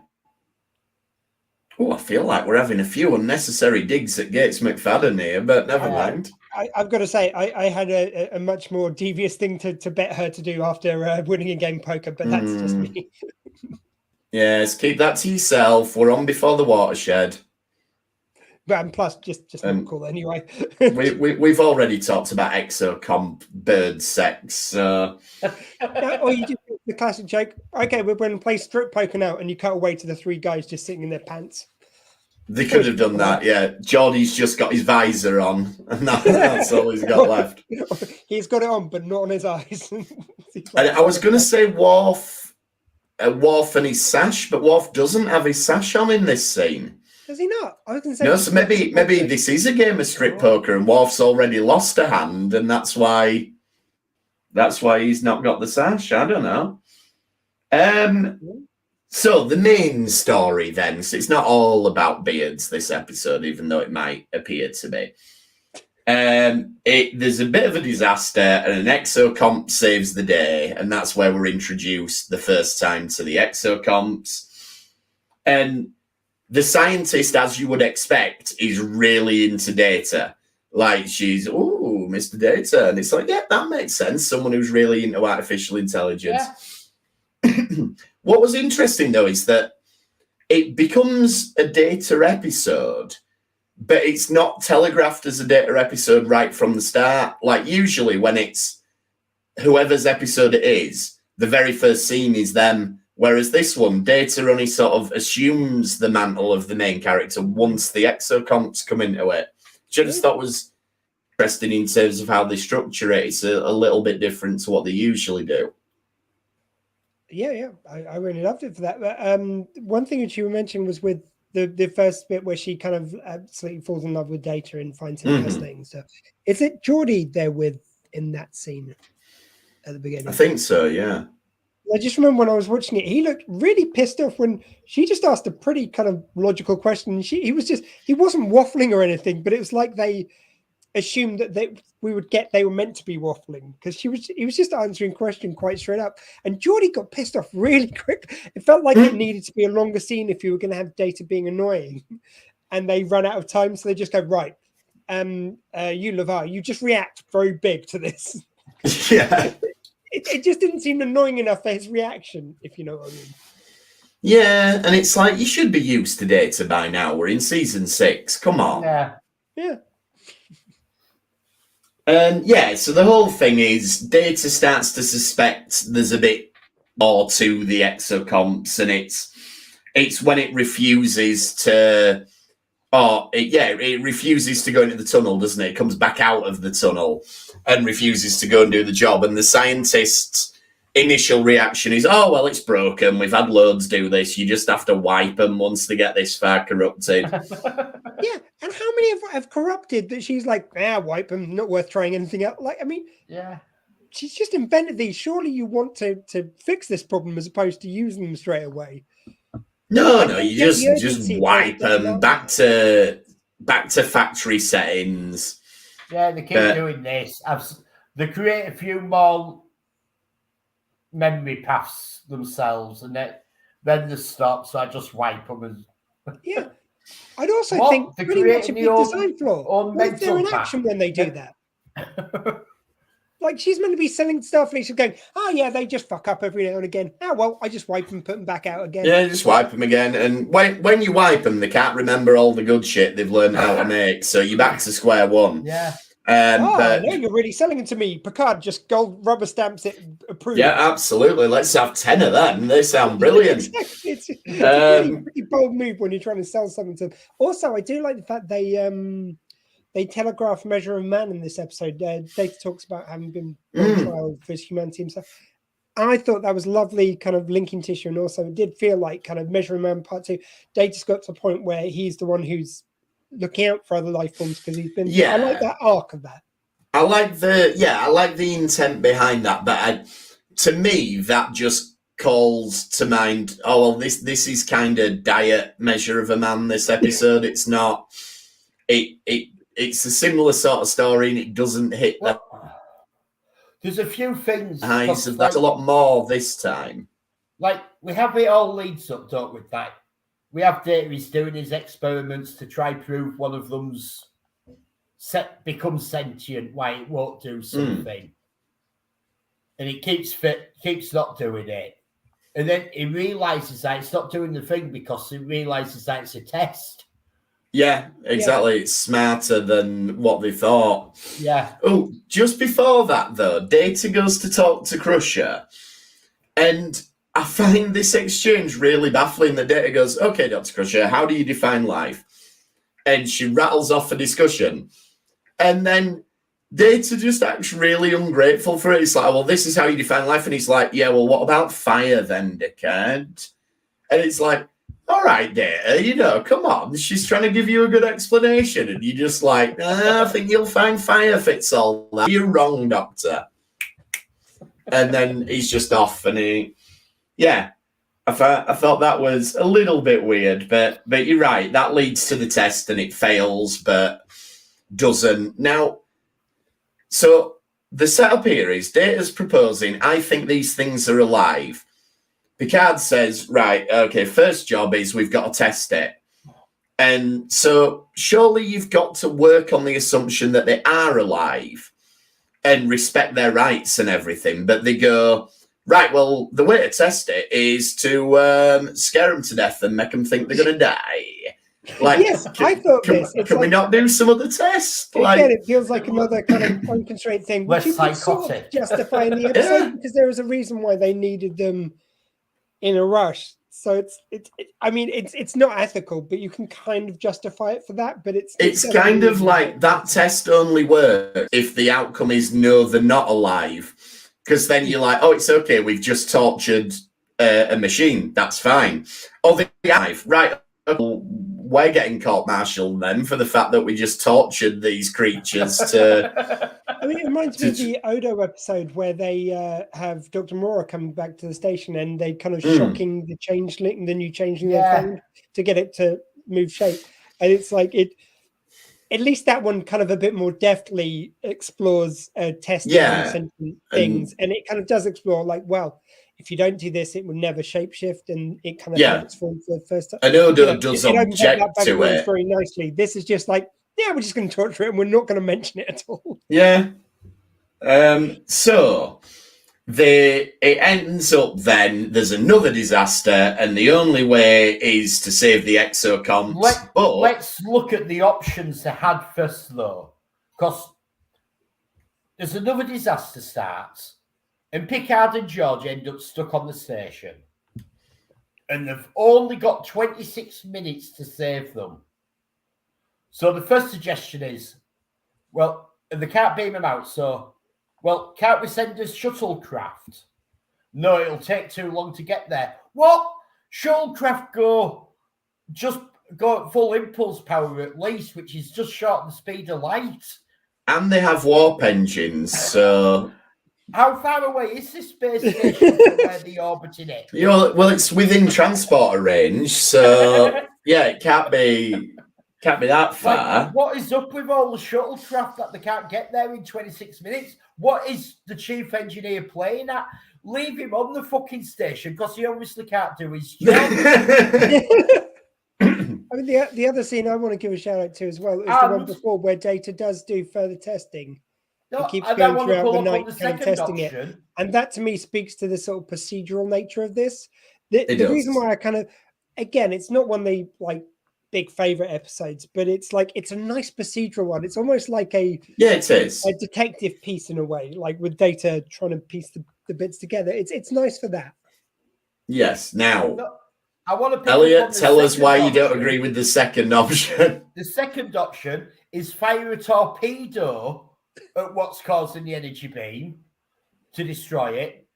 Oh, I feel like we're having a few unnecessary digs at Gates McFadden here, but never mind. I've got to say, I had a much more devious thing to bet her to do after winning a game poker, but that's just me. Yes, keep that to yourself. We're on before the watershed. And plus, just not cool anyway. We've already talked about exocomp bird sex. So. Or you do the classic joke. Okay, we're going to play strip poker now, and you cut away to the three guys just sitting in their pants. They could have done that, yeah. Geordie's just got his visor on, and that's all he's got left. He's got it on, but not on his eyes. And I was going to say Worf and his sash, but Worf doesn't have his sash on in this scene. Does he not? I was going to say no. So maybe this is a game of strip poker, and Worf's already lost a hand, and that's why he's not got the sash. I don't know. So the main story then. So it's not all about beards this episode, even though it might appear to be. There's a bit of a disaster, and an exocomp saves the day, and that's where we're introduced the first time to the exocomps, and the scientist, as you would expect, is really into data. Like, she's, ooh, Mr. Data. And it's like, yeah, that makes sense. Someone who's really into artificial intelligence. Yeah. What was interesting, though, is that it becomes a data episode, but it's not telegraphed as a data episode right from the start. Like, usually when it's whoever's episode it is, the very first scene is them. Whereas this one, Data only sort of assumes the mantle of the main character once the exocomps come into it. Which I just thought was interesting in terms of how they structure it. It's a little bit different to what they usually do. Yeah. I really loved it for that. But one thing that you were mentioning was with the first bit where she kind of absolutely falls in love with Data and finds him fascinating and stuff. Is it Geordie they're with in that scene at the beginning? I think so, yeah. I just remember when I was watching it, he looked really pissed off when she just asked a pretty kind of logical question. He wasn't waffling or anything, but it was like they assumed that they were meant to be waffling because he was just answering question quite straight up. And Geordie got pissed off really quick. It felt like it needed to be a longer scene if you were going to have Data being annoying, and they ran out of time, so they just go, right, you LeVar, you just react very big to this. Yeah. It just didn't seem annoying enough for his reaction, if you know what I mean. Yeah, and it's like, you should be used to Data by now. We're in season 6. Come on. Yeah. And so the whole thing is Data starts to suspect there's a bit more to the exocomps, and it's when it refuses to... it refuses to go into the tunnel, doesn't it? It comes back out of the tunnel and refuses to go and do the job. And the scientist's initial reaction is, oh, well, it's broken. We've had loads do this. You just have to wipe them once they get this far corrupted. Yeah, and how many have corrupted that she's like, wipe them, not worth trying anything else? Like, I mean, yeah, she's just invented these. Surely you want to fix this problem as opposed to using them straight away. No, you just wipe them back to factory settings. Yeah, they keep doing this. They create a few more memory paths themselves, and then they stop. So I just wipe them. Yeah, I'd also think pretty much a big design flaw. What if they're in action when they do that? Like, she's meant to be selling stuff, and she's going, oh, yeah, they just fuck up every now and again. Oh, well, I just wipe them, put them back out again. Yeah, just wipe them again. And when you wipe them, they can't remember all the good shit they've learned how to make. So you're back to square one. Yeah. But no, you're really selling it to me. Picard just gold rubber stamps it, approved. Yeah, absolutely. Let's have 10 of them. They sound brilliant. Exactly. It's a pretty bold move when you're trying to sell something to them. Also, I do like the fact they telegraph Measure of Man in this episode. Data talks about having been on trial for his humanity himself. I thought that was lovely kind of linking tissue, and also it did feel like kind of Measure of Man Part 2. Data's got to a point where he's the one who's looking out for other life forms because he's been... Yeah. I like that arc of that. I like the intent behind that, but to me, that just calls to mind, oh, well, this is kind of diet Measure of a Man, this episode. It's not... It's a similar sort of story, and it doesn't hit that. There's a few things. That's a lot more this time. Like, we have it all leads up, don't we? Like, we have Data, he's doing his experiments to try prove one of them's becomes sentient, why it won't do something. And it keeps not doing it. And then he realizes that it's not doing the thing because he realizes that it's a test. Yeah, exactly. Yeah. It's smarter than what they thought. Yeah. Oh, just before that, though, Data goes to talk to Crusher. And I find this exchange really baffling. The Data goes, okay, Dr. Crusher, how do you define life? And she rattles off a discussion. And then Data just acts really ungrateful for it. It's like, well, this is how you define life. And he's like, yeah, well, what about fire then, dickhead? And it's like, all right, Data, come on. She's trying to give you a good explanation. And you're just like, I think you'll find fire fits all that. You're wrong, Doctor. And then he's just off. And I thought that was a little bit weird. But you're right. That leads to the test and it fails, but doesn't. Now, so the setup here is Data's proposing, I think these things are alive. Picard says, right, okay, first job is we've got to test it. And so surely you've got to work on the assumption that they are alive and respect their rights and everything. But they go, right, well, the way to test it is to scare them to death and make them think they're going to die. Like, yes, I thought this. Can we not do some other tests? Again, it feels like another kind of unconstrained thing. Less which you could psychotic. sort of justify in the episode because there was a reason why they needed them in a rush. So it's not ethical, but you can kind of justify it for that. But it's kind of like that test only works if the outcome is no, they're not alive. Because then you're like, oh, it's okay, we've just tortured a machine. That's fine. Or the hive, right? We're getting court-martialed then for the fact that we just tortured these creatures to. I mean, it reminds me of the Odo episode where they have Dr. Mora coming back to the station and they kind of shocking the changeling, the new changeling they found to get it to move shape. And it's like at least that one kind of a bit more deftly explores testing sentient things. And it kind of does explore like, well, if you don't do this, it will never shapeshift, and it kind of transforms for the first time. And Odo does object to it very nicely. This is just like, yeah, we're just going to torture it, and we're not going to mention it at all. Yeah. So it ends up then. There's another disaster, and the only way is to save the exocomps. Let's look at the options they had first, though, because there's another disaster starts. And Picard and George end up stuck on the station. And they've only got 26 minutes to save them. So the first suggestion is, well, they can't beam them out. So, well, can't we send a shuttlecraft? No, it'll take too long to get there. What? Shuttlecraft go at full impulse power at least, which is just short of the speed of light. And they have warp engines, so... How far away is this space station from where they're orbiting it? Well, it's within transporter range, so yeah, it can't be that far. Like, what is up with all the shuttlecraft that they can't get there in 26 minutes? What is the chief engineer playing at? Leave him on the fucking station because he obviously can't do his job. I mean, the other scene I want to give a shout out to as well is the one before where Data does do further testing. No, he keeps going throughout the night, kind of testing it, and that to me speaks to the sort of procedural nature of this. The reason why I kind of, again, it's not one of the like big favorite episodes, but it's like it's a nice procedural one. It's almost like a detective piece in a way, like with Data trying to piece the bits together. It's nice for that. Yes. Now, I want to Elliot, tell us why you don't agree with the second option. The second option is fire a torpedo at what's causing the energy beam to destroy it.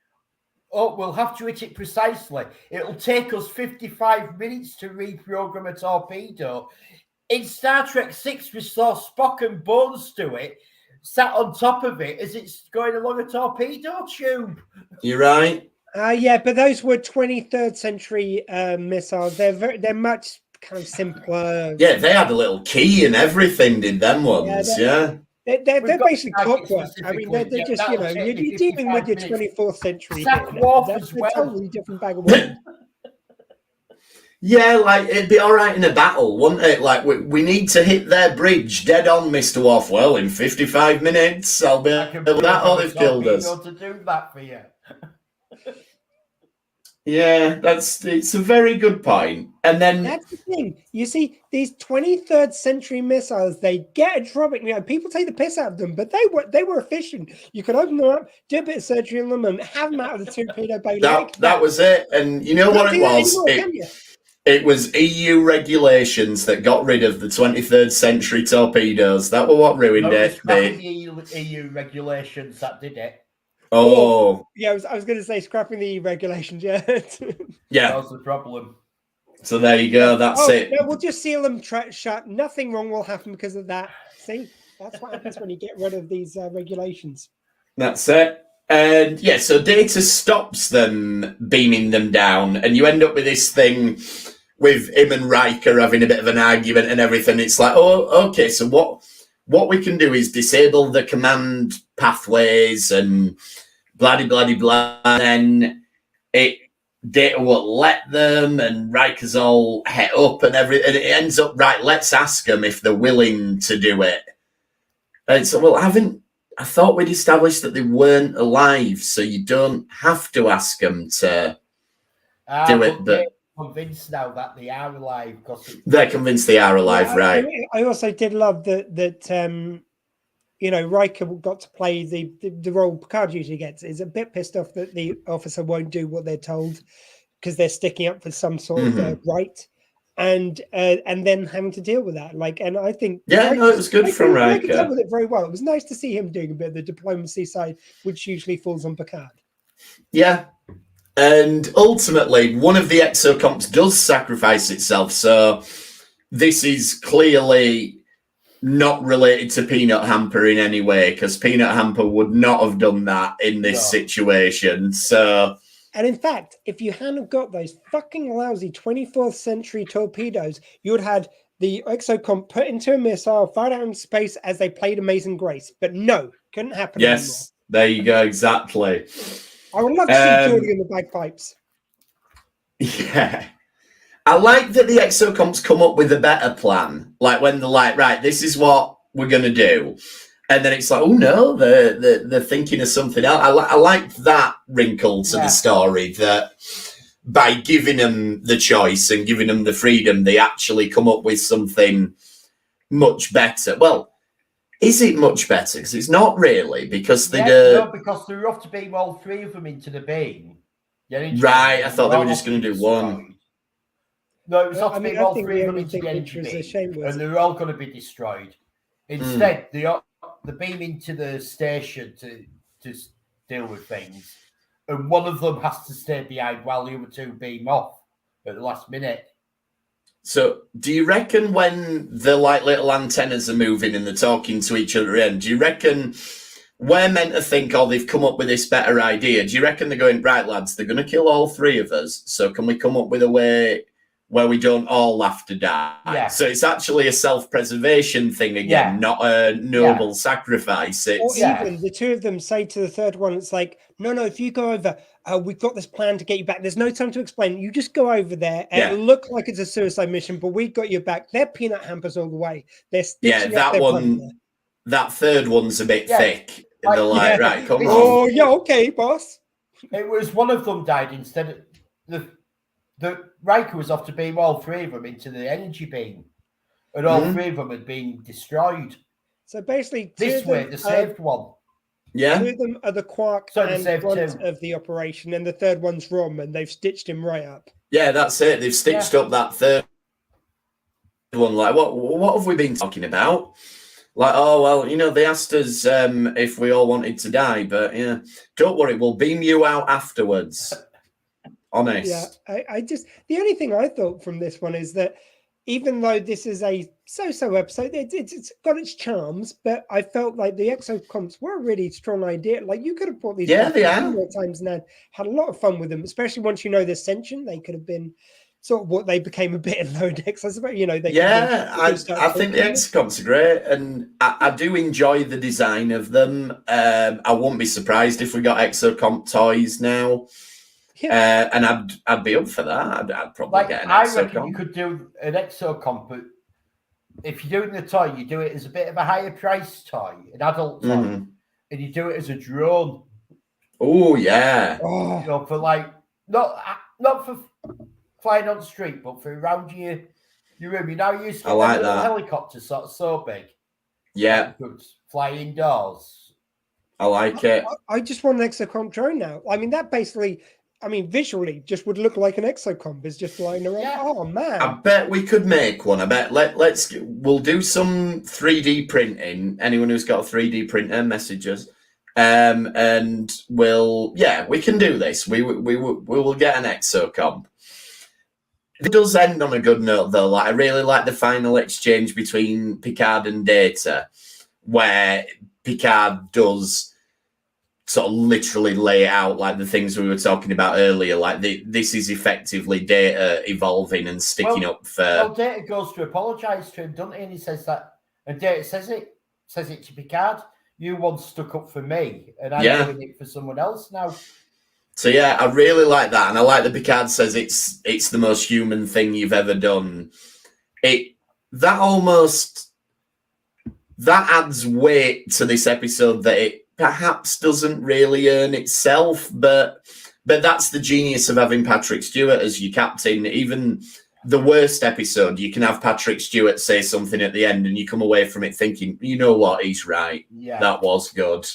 Oh, we'll have to hit it precisely. It'll take us 55 minutes to reprogram a torpedo. In Star Trek 6, we saw Spock and Bones do it, sat on top of it as it's going along a torpedo tube. You're right. Yeah, but those were 23rd century missiles. They're much kind of simpler. Yeah, they had a little key and everything, did them ones, yeah. They're basically clockwork. I mean, they're just, you know, you're dealing with your 24th century. That's a totally different bag of work. Yeah, like, it'd be all right in a battle, wouldn't it? Like, we need to hit their bridge dead on, Mr. Worf. Well, in 55 minutes, I'll be able to do that, or they've killed us. To do that for you. Yeah, it's a very good point. And then that's the thing. You see, these 23rd century missiles, they get atomic. You know, people take the piss out of them, but they were efficient. You could open them up, do a bit of surgery on them, and have them out of the torpedo bay. That was it. And you know what it was? It was EU regulations that got rid of the 23rd century torpedoes. That was what ruined it. The EU regulations that did it. Oh, yeah. I was going to say scrapping the regulations. Yeah, yeah. That was the problem. So there you go. That's it. No, we'll just seal them shut. Nothing wrong will happen because of that. See, that's what happens when you get rid of these regulations. That's it. And yeah, so Data stops them beaming them down, and you end up with this thing with him and Riker having a bit of an argument and everything. It's like, oh, okay. So what we can do is disable the command pathways and blah-de-blah-de-blah. And then Data will let them, and Riker's all het up and everything. And it ends up, right, let's ask them if they're willing to do it. And so, well, I thought we'd established that they weren't alive, so you don't have to ask them to do it. But convinced now that they are alive. They're convinced they are alive, right? I also did love that you know, Riker got to play the role Picard usually gets. Is a bit pissed off that the officer won't do what they're told because they're sticking up for some sort of right, and then having to deal with that. Like, and I think it was good from Riker. Dealt with it very well. It was nice to see him doing a bit of the diplomacy side, which usually falls on Picard. Yeah. And ultimately, one of the exocomps does sacrifice itself. So this is clearly not related to Peanut Hamper in any way, because Peanut Hamper would not have done that in this situation. So, and in fact, if you hadn't got those fucking lousy 24th century torpedoes, you would have had the exocomp put into a missile, fired out in space as they played Amazing Grace. But no, couldn't happen anymore. There you go, exactly. I would love to see Geordie in the bagpipes. Yeah. I like that the exocomps come up with a better plan. Like when they're like, right, this is what we're going to do. And then it's like, oh no, they're thinking of something else. I like that wrinkle to the story, that by giving them the choice and giving them the freedom, they actually come up with something much better. Well, is it much better? Because it's not really, because they no, because they're off to beam all three of them into the beam. Right, I thought they were just going to do one. No, it was off to beam all three of them into the energy beam, and they're all going to be destroyed. Instead, the beam into the station to deal with things, and one of them has to stay behind while the other two beam off at the last minute. So, do you reckon when the like little antennas are moving and they're talking to each other, and do you reckon we're meant to think, oh, they've come up with this better idea? Do you reckon they're going, right, lads, they're going to kill all three of us, so can we come up with a way where we don't all have to die? Yeah. So it's actually a self-preservation thing again, not a noble sacrifice. It's even the two of them say to the third one, it's like, no, if you go over, we've got this plan to get you back. There's no time to explain. You just go over there and it'll look like it's a suicide mission, but we've got your back. They're peanut hampers all the way. They're stitching that one. That third one's a bit thick. They're like, right, come on. Oh, yeah, okay, boss. It was one of them died instead of the Riker was off to beam all three of them into the energy beam, and all three of them had been destroyed. So basically, this way, they saved one. Yeah, two of them are the Quark and front of the operation, and the third one's Rom, and they've stitched him right up. Yeah, that's it. They've stitched up that third one. Like, what have we been talking about? Like, oh well, they asked us if we all wanted to die, but yeah, don't worry, we'll beam you out afterwards. Honest. Yeah, I just, the only thing I thought from this one is that even though this is a so-so episode, it's got its charms, but I felt like the exocomps were a really strong idea. Like, you could have brought these they are more times and had a lot of fun with them, especially once you know they're sentient. They could have been sort of what they became a bit in Lower Decks, I suppose. They I think the exocomps are great, and I do enjoy the design of them. I won't be surprised if we got exocomp toys now. Yeah. And I'd be up for that. I'd probably get an exocomp. I reckon you could do an exocomp, but if you're doing the toy, you do it as a bit of a higher price toy, an adult toy, and you do it as a drone. Oh yeah. For like not for flying on the street, but for around your room. You used to get like that helicopter sort of so big. Yeah. You could fly indoors. I like it. I just want an exocomp drone now. I mean, that basically, visually just would look like an exocomp is just flying around. Yeah. Oh man! I bet we could make one. I bet we'll do some 3D printing. Anyone who's got a 3D printer, message us, and we can do this. We will get an exocomp. It does end on a good note though. Like, I really like the final exchange between Picard and Data, where Picard does sort of literally lay out like the things we were talking about earlier. Like, this is effectively Data evolving and sticking up for. Well, Data goes to apologise to him, doesn't he? And he says that, and Data says it to Picard. You once stuck up for me, and I'm doing it for someone else now. So yeah, I really like that, and I like that Picard says it's the most human thing you've ever done. That adds weight to this episode that it perhaps doesn't really earn itself, but that's the genius of having Patrick Stewart as your captain. Even the worst episode, you can have Patrick Stewart say something at the end and you come away from it thinking, you know what, he's right. Yeah. That was good.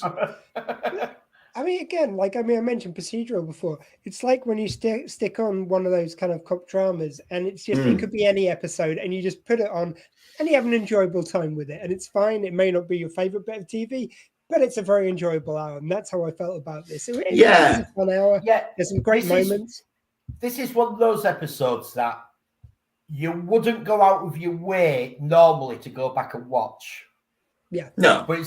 Again, I mentioned procedural before. It's like when you stick on one of those kind of cop dramas, and it's just it could be any episode, and you just put it on, and you have an enjoyable time with it, and it's fine. It may not be your favorite bit of TV, but it's a very enjoyable hour, and that's how I felt about this. It was a fun hour. Yeah, there's some great moments. This is one of those episodes that you wouldn't go out of your way normally to go back and watch. Yeah, no, but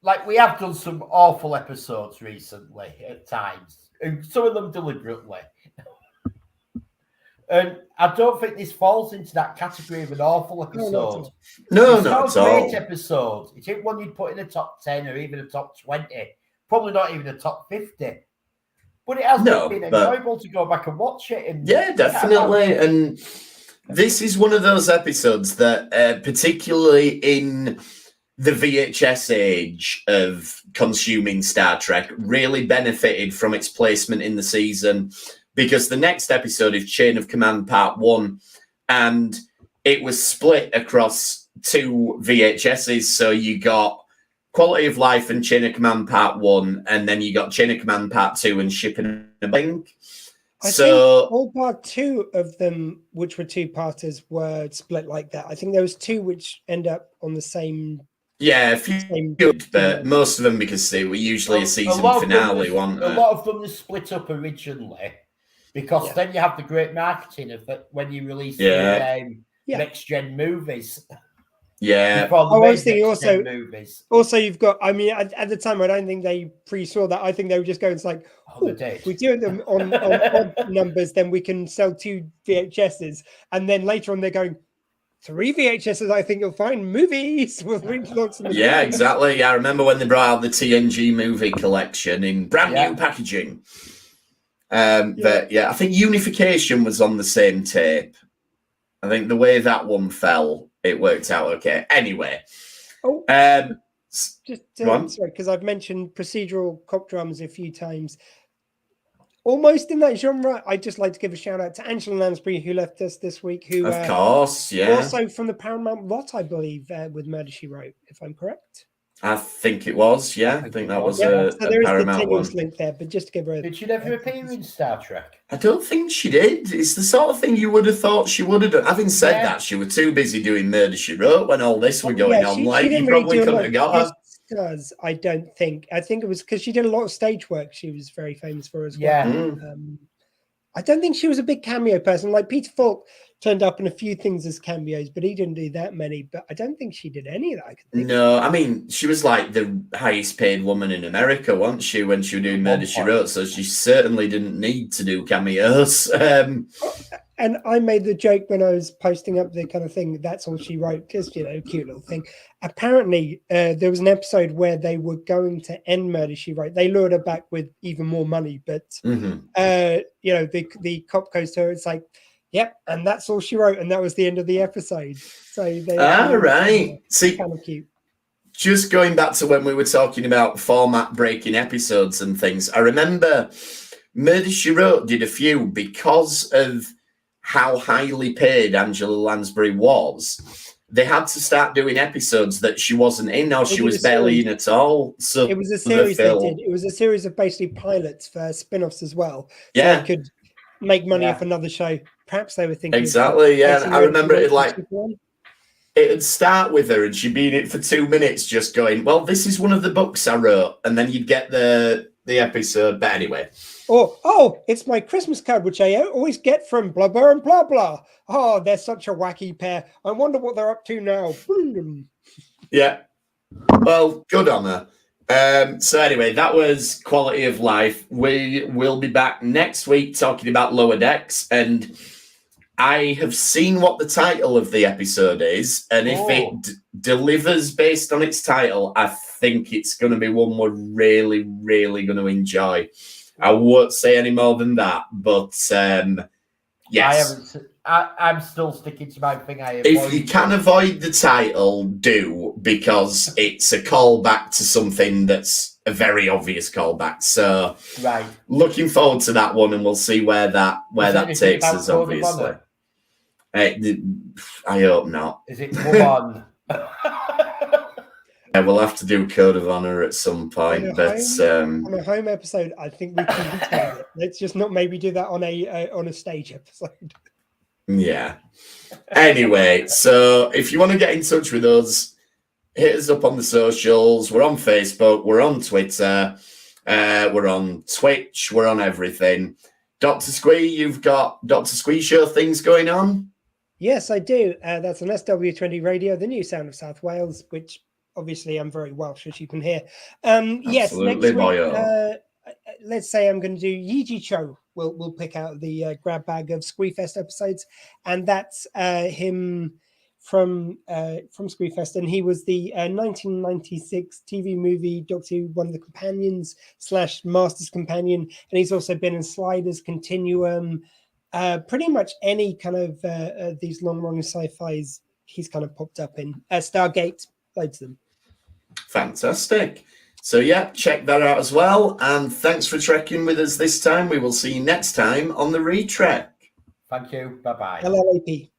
like we have done some awful episodes recently at times, and some of them deliberately. And I don't think this falls into that category of an awful episode. No, not at all. It's a great episode. It's one you'd put in a top 10 or even a top 20. Probably not even a top 50. But it has been enjoyable to go back and watch it. And yeah, definitely. And this is one of those episodes that, particularly in the VHS age of consuming Star Trek, really benefited from its placement in the season, because the next episode is Chain of Command Part 1, and it was split across 2 VHSs. So you got Quality of Life and Chain of Command Part 1, and then you got Chain of Command Part 2 and Shipping a Blink. I think all Part 2 of them, which were 2-parters, were split like that. I think there was 2 which end up on the same... Yeah, a few good, but most of them, because they were usually a season finale, weren't they? A lot of them were split up originally, because then you have the great marketing of that when you release the next-gen movies. Yeah. I was thinking also you've got, I mean, at the time, I don't think they pre-saw that. I think they were just going, it's like, if we do them on odd numbers, then we can sell 2 VHSs. And then later on, they're going, 3 VHSs, I think you'll find movies. Yeah, exactly. Yeah, I remember when they brought out the TNG movie collection in brand new packaging. But yeah, I think Unification was on the same tape. I think the way that one fell, it worked out okay. Anyway. Sorry, because I've mentioned procedural cop dramas a few times. Almost in that genre, I'd just like to give a shout out to Angela Lansbury, who left us this week. Who, of course, yeah. Also from the Paramount lot, I believe, with Murder, She Wrote, if I'm correct. I think it was, yeah. I think that was a there Paramount is the one. Link there, but just to give her a... Did she never appear in Star Trek? I don't think she did. It's the sort of thing you would have thought she would have done. Having said that, she was too busy doing Murder, She Wrote when all this was going on. Like, you probably couldn't have got her. I don't think. I think it was because she did a lot of stage work she was very famous for as well. I don't think she was a big cameo person. Like Peter Falk turned up in a few things as cameos, but he didn't do that many. But I don't think she did any of that. No, I mean, she was like the highest paid woman in America, wasn't she, when she was doing Murder, She Wrote? So she certainly didn't need to do cameos. And I made the joke when I was posting up the kind of thing, that's all she wrote, because, you know, cute little thing. Apparently, there was an episode where they were going to end Murder, She Wrote. They lured her back with even more money, but, you know, the cop goes to her, it's like, yep, and that's all she wrote, and that was the end of the episode. So they right. See, kind of cute. Just going back to when we were talking about format breaking episodes and things, I remember Murder, She Wrote did a few because of how highly paid Angela Lansbury was. They had to start doing episodes that she wasn't in, or she was barely in at all. So it was a series they did. It was a series of basically pilots for spin-offs as well. So they could make money off another show. Perhaps they were thinking exactly. Yeah, I remember it like it'd start with her, and she'd be in it for 2 minutes, just going, "Well, this is one of the books I wrote," and then you'd get the episode. But anyway. Oh, it's my Christmas card, which I always get from blah, blah, and blah, blah. Oh, they're such a wacky pair. I wonder what they're up to now. Yeah. Well, good on her. So anyway, that was Quality of Life. We will be back next week talking about Lower Decks. And I have seen what the title of the episode is. And if it delivers based on its title, I think it's going to be one we're really, really going to enjoy. I won't say any more than that, but yes. I'm still sticking to my thing. If you can avoid the title, do, because it's a callback to something that's a very obvious callback. So, looking forward to that one, and we'll see where that takes us. Obviously, I hope not. Is it one? We'll have to do Code of Honor at some point, on a home episode, I think we can retain it. Let's just not maybe do that on a stage episode. Yeah. Anyway, so if you want to get in touch with us, hit us up on the socials. We're on Facebook. We're on Twitter. We're on Twitch. We're on everything. Dr. Squee, you've got Dr. Squee Show things going on? Yes, I do. That's on SW20 Radio, the new sound of South Wales, which obviously I'm very Welsh, as you can hear. Yes, next week, let's say I'm going to do Yiji Cho. We'll pick out the grab bag of Squeefest episodes, and that's him from Squeefest, and he was the 1996 TV movie Doctor Who, one of the companions / Master's companion, and he's also been in Sliders, Continuum, pretty much any kind of these long-running sci-fis he's kind of popped up in. Stargate, loads of them. Fantastic. So yeah, check that out as well, and thanks for trekking with us this time. We will see you next time on the Retrek. Thank you. Bye-bye. LLAP.